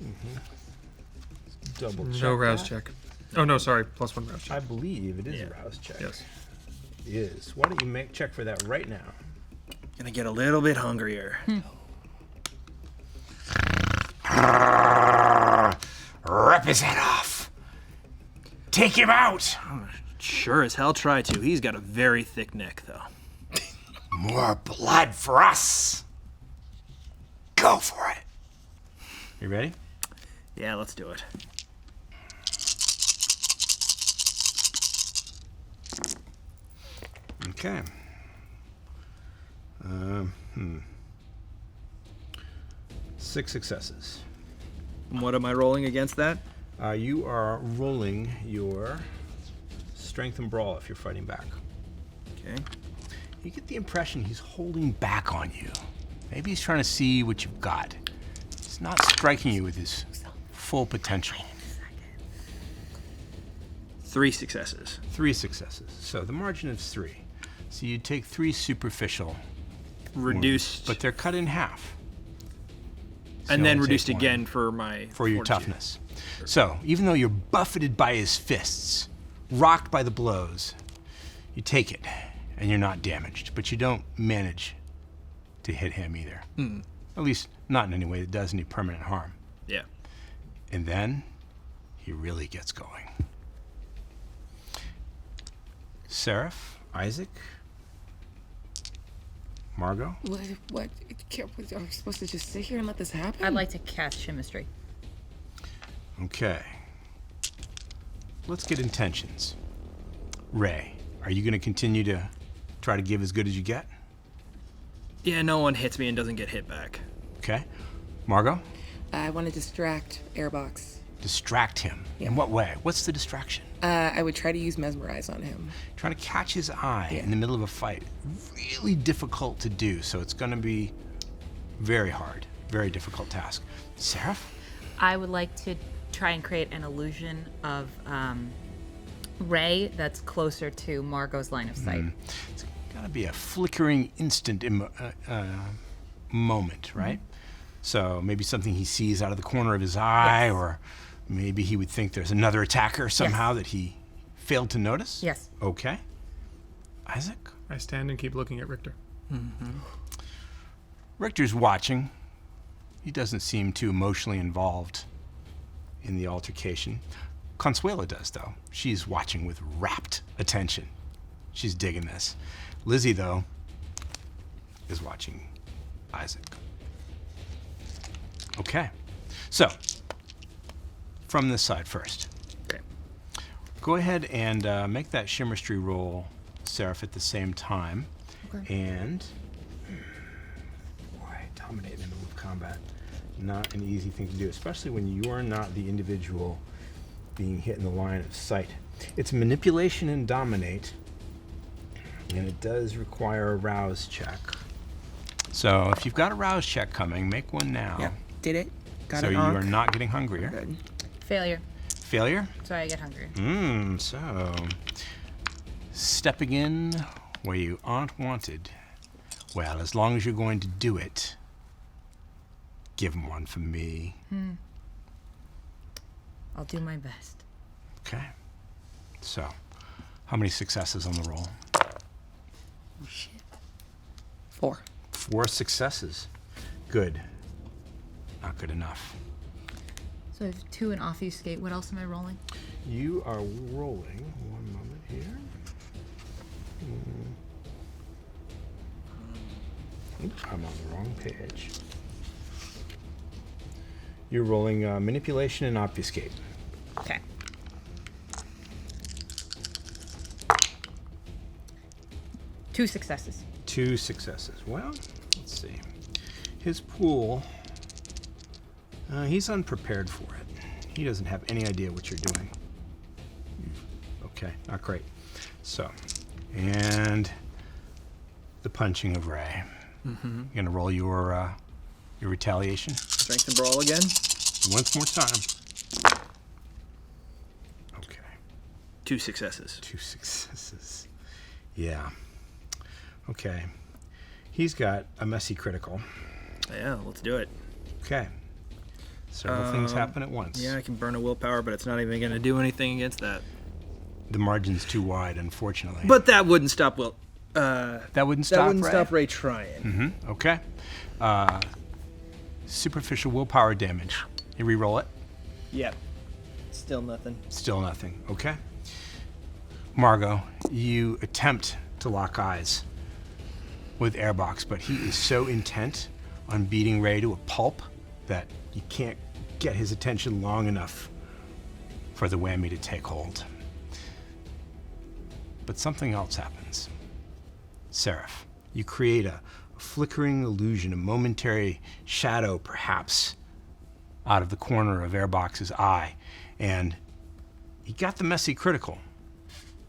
double check. No rouse that. check. Oh, no, sorry. +1 rouse check. I believe it is Yeah. a rouse check. Yes. It is. Why don't you make check for that right now? Gonna get a little bit hungrier. Rip his head off. Take him out. Sure as hell try to. He's got a very thick neck, though. More blood for us. Go for it. You ready? Yeah, let's do it. Okay. 6 successes. And what am I rolling against that? You are rolling your strength and brawl if you're fighting back. Okay. You get the impression he's holding back on you. Maybe he's trying to see what you've got. He's not striking you with his full potential. 3 successes. 3 successes. So the margin is 3. So you take 3 superficial Reduced. wounds, but they're cut in half. So And you then only reduced take 1 again for my for your fortitude. toughness. So even though you're buffeted by his fists, rocked by the blows, you take it and you're not damaged, but you don't manage to hit him either. At least not in any way that does any permanent harm. Yeah. And then he really gets going. Serif, Isaac, Margot. What? Are we supposed to just sit here and let this happen? I'd like to cast Chemistry. Okay. Let's get intentions. Ray, are you going to continue to try to give as good as you get? Yeah, no one hits me and doesn't get hit back. Okay. Margot? I want to distract Airbox. Distract him. In what way? What's the distraction? I would try to use Mesmerize on him. Trying to catch his eye in the middle of a fight. Really difficult to do, so it's going to be very hard. Very difficult task. Serif? I would like to try and create an illusion of Ray that's closer to Margot's line of sight. It's got to be a flickering instant moment, right? So maybe something he sees out of the corner of his eye, or maybe he would think there's another attacker somehow that he failed to notice? Yes. Okay. Isaac? I stand and keep looking at Richter. Richter's watching. He doesn't seem too emotionally involved in the altercation. Consuela does, though. She's watching with rapt attention. She's digging this. Lizzie, though, is watching Isaac. Okay. So, from this side first. Okay. Go ahead and make that chemistry roll, Serif, at the same time. Okay. And, boy, dominate in the middle of combat. Not an easy thing to do, especially when you are not the individual being hit in the line of sight. It's manipulation and dominate, and it does require a rouse check. So if you've got a rouse check coming, make one now. Yep. Did it? Got So it. you are not getting hungrier. Good. Failure. Failure? Sorry, I get hungry. So stepping in where you aren't wanted. Well, as long as you're going to do it, give him one for me. I'll do my best. Okay. So, how many successes on the roll? 4. 4 successes. Good. Not good enough. So I have 2 in Obfuscate. What else am I rolling? You are rolling. One moment here. Oops, I'm on the wrong page. You're rolling manipulation and obfuscate. Okay. Two successes. 2 successes. Well, let's see. His pool, he's unprepared for it. He doesn't have any idea what you're doing. Okay, not great. So, and the punching of Ray. You're gonna roll your retaliation Strength and brawl again. once more time. Okay, 2 successes. 2 successes. Yeah. Okay. He's got a messy critical. Yeah, let's do it. Okay. Several things happen at once. Yeah, I can burn a willpower, but it's not even going to do anything against that. The margin's too wide, unfortunately. But that wouldn't stop that wouldn't stop. That wouldn't Ray? stop Ray trying. Okay. Superficial willpower damage. You re-roll it. Yep. Still nothing. Still nothing. Okay. Margot, you attempt to lock eyes with Airbox, but he is so intent on beating Ray to a pulp that you can't get his attention long enough for the whammy to take hold. But something else happens. Serif, you create a flickering illusion, a momentary shadow perhaps out of the corner of Airbox's eye. And he got the messy critical,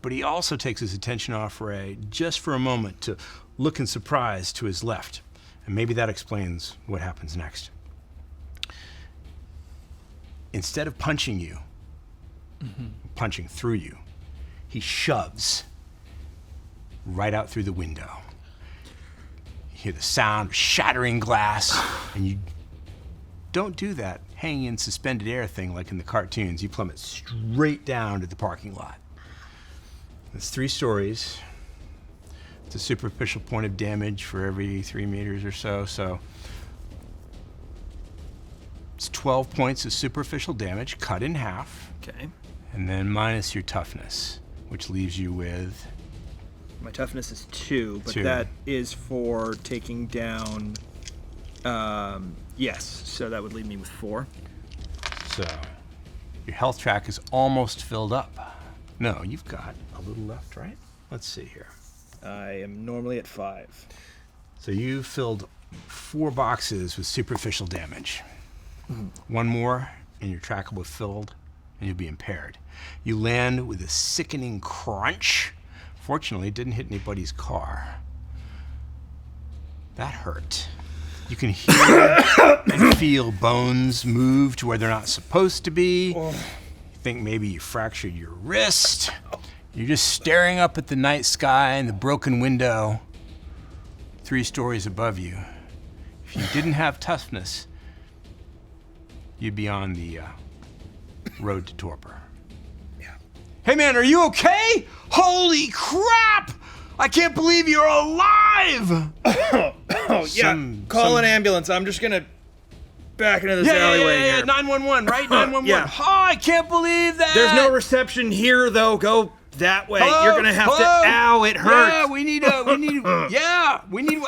but he also takes his attention off Ray just for a moment to look in surprise to his left. And maybe that explains what happens next. Instead of punching you, punching through you, he shoves right out through the window. You hear the sound of shattering glass, and you don't do that hanging in suspended air thing like in the cartoons. You plummet straight down to the parking lot. It's 3 stories. It's a superficial point of damage for every 3 meters or so, so it's 12 points of superficial damage cut in half. Okay. And then minus your toughness, which leaves you with... My toughness is 2, but 2. that is for taking down... yes, so that would leave me with 4. So, your health track is almost filled up. No, you've got a little left, right? Let's see here. I am normally at 5. So you filled 4 boxes with superficial damage. 1 more, and your track will be filled, and you'll be impaired. You land with a sickening crunch. Fortunately, it didn't hit anybody's car. That hurt. You can hear and feel bones move to where they're not supposed to be. You think maybe you fractured your wrist. You're just staring up at the night sky and the broken window 3 stories above you. If you didn't have toughness, you'd be on the road to torpor. Yeah. Hey man, are you okay? Holy crap! I can't believe you're alive! Oh, yeah. Call an ambulance. I'm just gonna back into this alleyway yeah, here. 911, right? 911. Yeah. Oh, I can't believe that! There's no reception here, though. Go that way. Hello? You're gonna have to. Hello? Ow! It hurts. Yeah, we need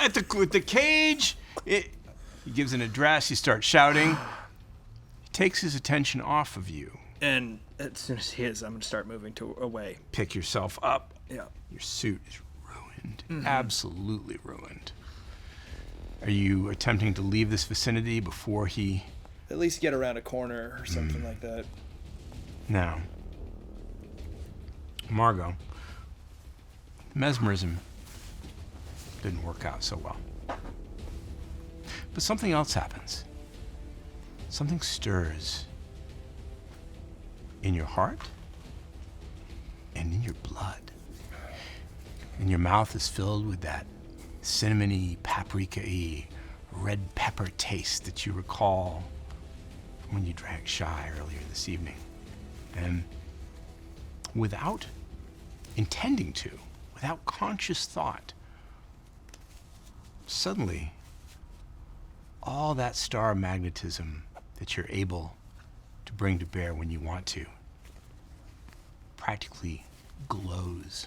at the cage. He gives an address. You start shouting. He takes his attention off of you. And as soon as he is, I'm gonna start moving away. Pick yourself up. Yeah. Your suit is ruined. Absolutely ruined. Are you attempting to leave this vicinity before he... At least get around a corner or something like that. Now, Margot, mesmerism didn't work out so well. But something else happens. Something stirs in your heart and in your blood. And your mouth is filled with that cinnamony, paprika-y, red pepper taste that you recall from when you drank Shy earlier this evening. And without intending to, without conscious thought, suddenly all that star magnetism that you're able to bring to bear when you want to practically glows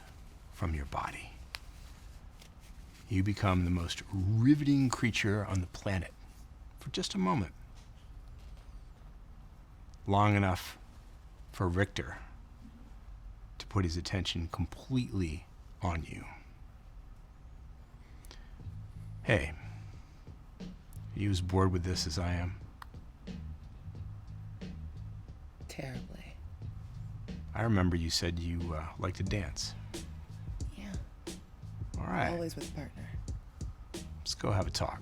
from your body. You become the most riveting creature on the planet for just a moment. Long enough for Richter to put his attention completely on you. Hey, are you as bored with this as I am? Terribly. I remember you said you like to dance. Yeah. All right, Always with a partner. let's go have a talk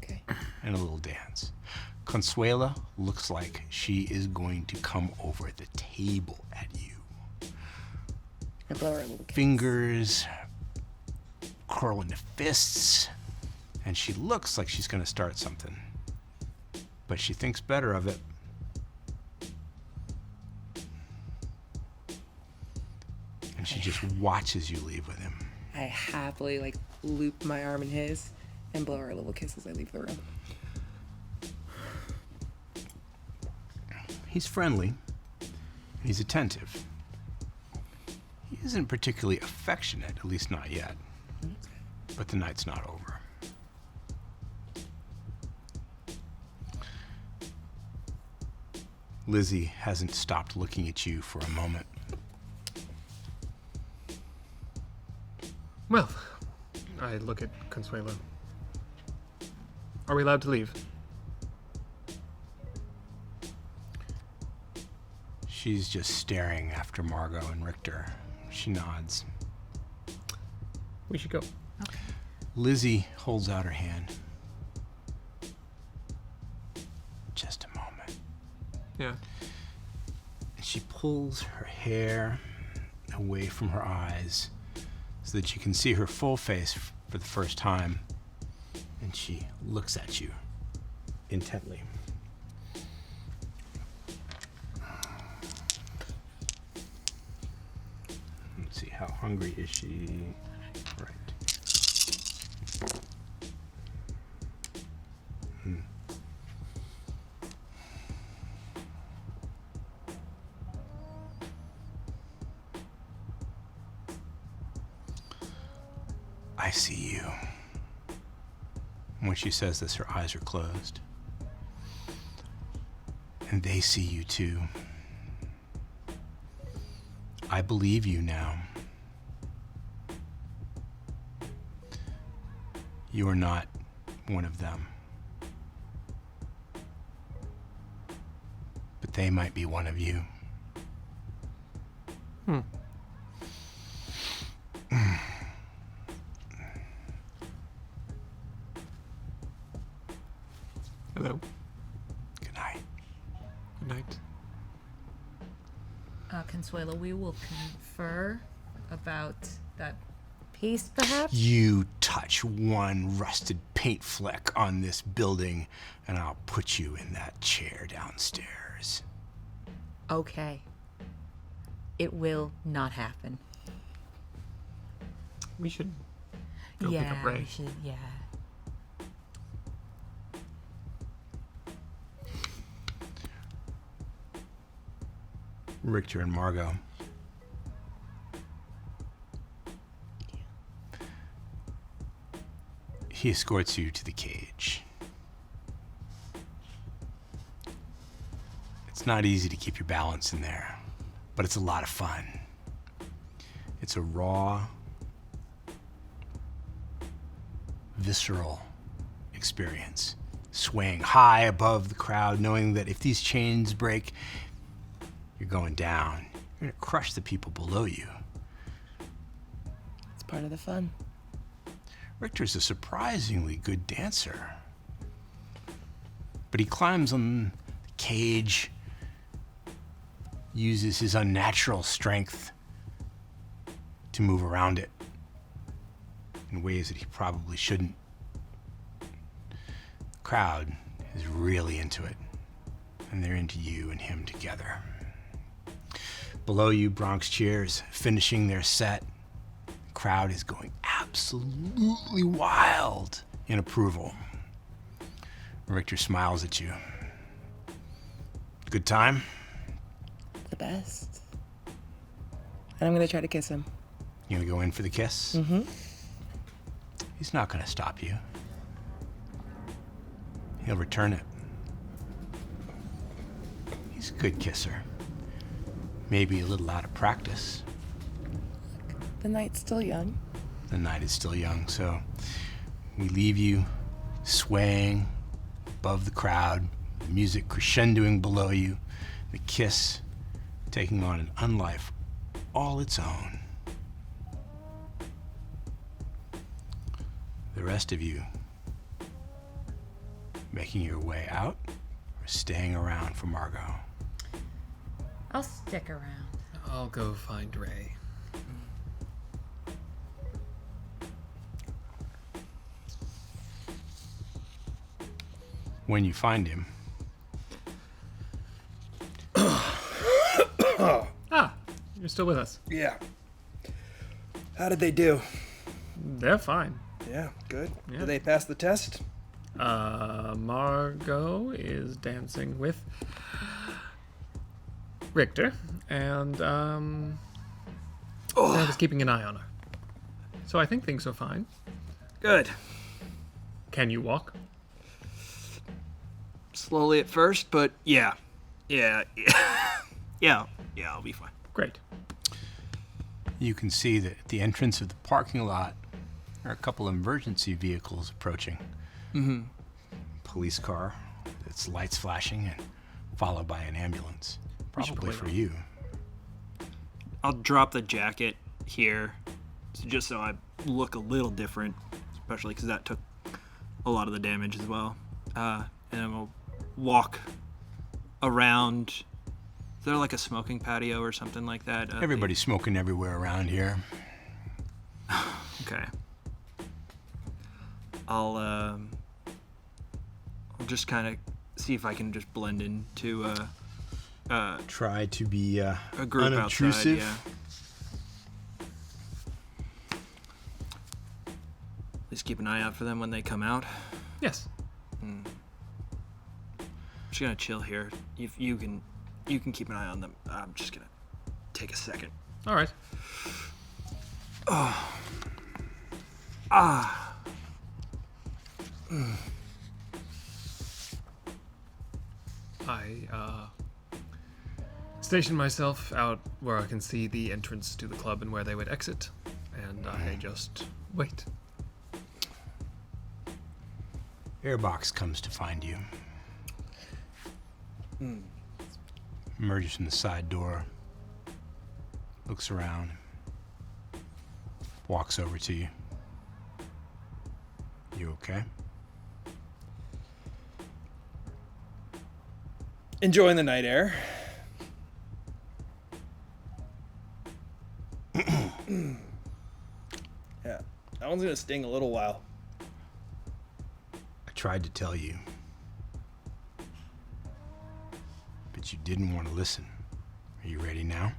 Okay. and a little dance. Consuela looks like she is going to come over the table at you. I blow her a little kiss. Fingers curl into fists, and she looks like she's going to start something. But she thinks better of it. And she just watches you leave with him. I happily loop my arm in his and blow her a little kiss as I leave the room. He's friendly. He's attentive. He isn't particularly affectionate, at least not yet. But the night's not over. Lizzie hasn't stopped looking at you for a moment. Well, I look at Consuelo. Are we allowed to leave? She's just staring after Margot and Richter. She nods. We should go. Lizzie holds out her hand. Just a moment. Yeah. And she pulls her hair away from her eyes so that you can see her full face for the first time. And she looks at you intently. Let's see, how hungry is she? Right. I see you. When she says this, her eyes are closed. And they see you too. I believe you now. You are not one of them. But they might be one of you. Hello. Good night. Good night. Consuelo, we will confer about that piece, perhaps? You touch one rusted paint fleck on this building, and I'll put you in that chair downstairs. Okay. It will not happen. We should go pick up Ray. we should, yeah. Richter and Margot. He escorts you to the cage. It's not easy to keep your balance in there, but it's a lot of fun. It's a raw, visceral experience. Swaying high above the crowd, knowing that if these chains break, you're going down. You're going to crush the people below you. It's part of the fun. Richter's a surprisingly good dancer. But he climbs on the cage, uses his unnatural strength to move around it in ways that he probably shouldn't. The crowd is really into it, and they're into you and him together. Below you, Bronx cheers, finishing their set. The crowd is going absolutely wild in approval. Richter smiles at you. Good time? The best. And I'm going to try to kiss him. You gonna go in for the kiss? Mm-hmm. He's not gonna stop you. He'll return it. He's a good kisser. Maybe a little out of practice. The night's still young. The night is still young, so we leave you swaying above the crowd, the music crescendoing below you, the kiss taking on an unlife all its own. The rest of you making your way out or staying around for Margot? I'll stick around. I'll go find Ray. When you find him, Ah, you're still with us. Yeah. How did they do? They're fine. Yeah, good. Yeah. Did they pass the test? Margot is dancing with Richter, and I was keeping an eye on her. So I think things are fine. Good. Can you walk? Slowly at first, but yeah. Yeah, I'll be fine. Great. you can see that at the entrance of the parking lot are a couple of emergency vehicles approaching. Mm-hmm. police car, its lights flashing, and followed by an ambulance. Probably for you. I'll drop the jacket here, just so I look a little different, especially because that took a lot of the damage as well. And then we'll walk around. Is there like a smoking patio or something like that? Everybody's smoking everywhere around here. Okay. I'll just kind of see if I can just blend into Try to be a group unobtrusive. outside. Yeah. Just keep an eye out for them when they come out. Yes. I'm just gonna chill here. If you can keep an eye on them. I'm just gonna take a second. All right. I station myself out where I can see the entrance to the club and where they would exit, and I just wait. Airbox comes to find you. Emerges from the side door. Looks around. Walks over to you. You okay? Enjoying the night air. Yeah, that one's gonna sting a little while. I tried to tell you, but you didn't want to listen. Are you ready now?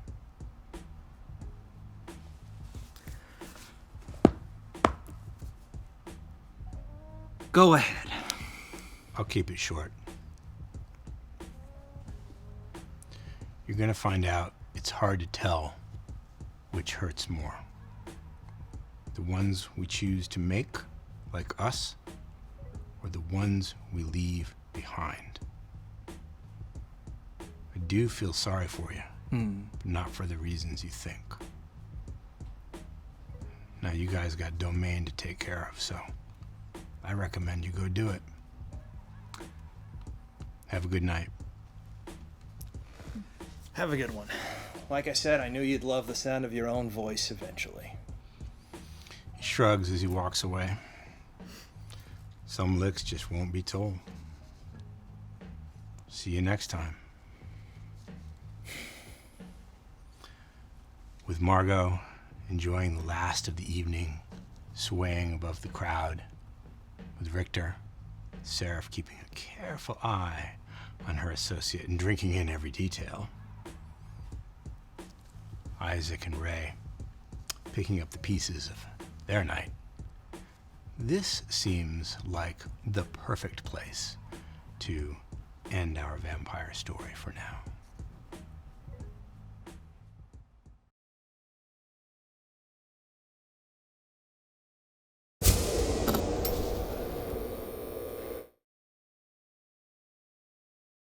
Go ahead. I'll keep it short. You're gonna find out it's hard to tell which hurts more. The ones we choose to make, like us, or the ones we leave behind. I do feel sorry for you, but not for the reasons you think. Now you guys got domain to take care of, so I recommend you go do it. Have a good night. Have a good one. Like I said, I knew you'd love the sound of your own voice eventually. He shrugs as he walks away. Some licks just won't be told. See you next time. With Margot enjoying the last of the evening, swaying above the crowd, with Richter, Serif keeping a careful eye on her associate and drinking in every detail, Isaac and Ray picking up the pieces of their night. This seems like the perfect place to end our vampire story for now.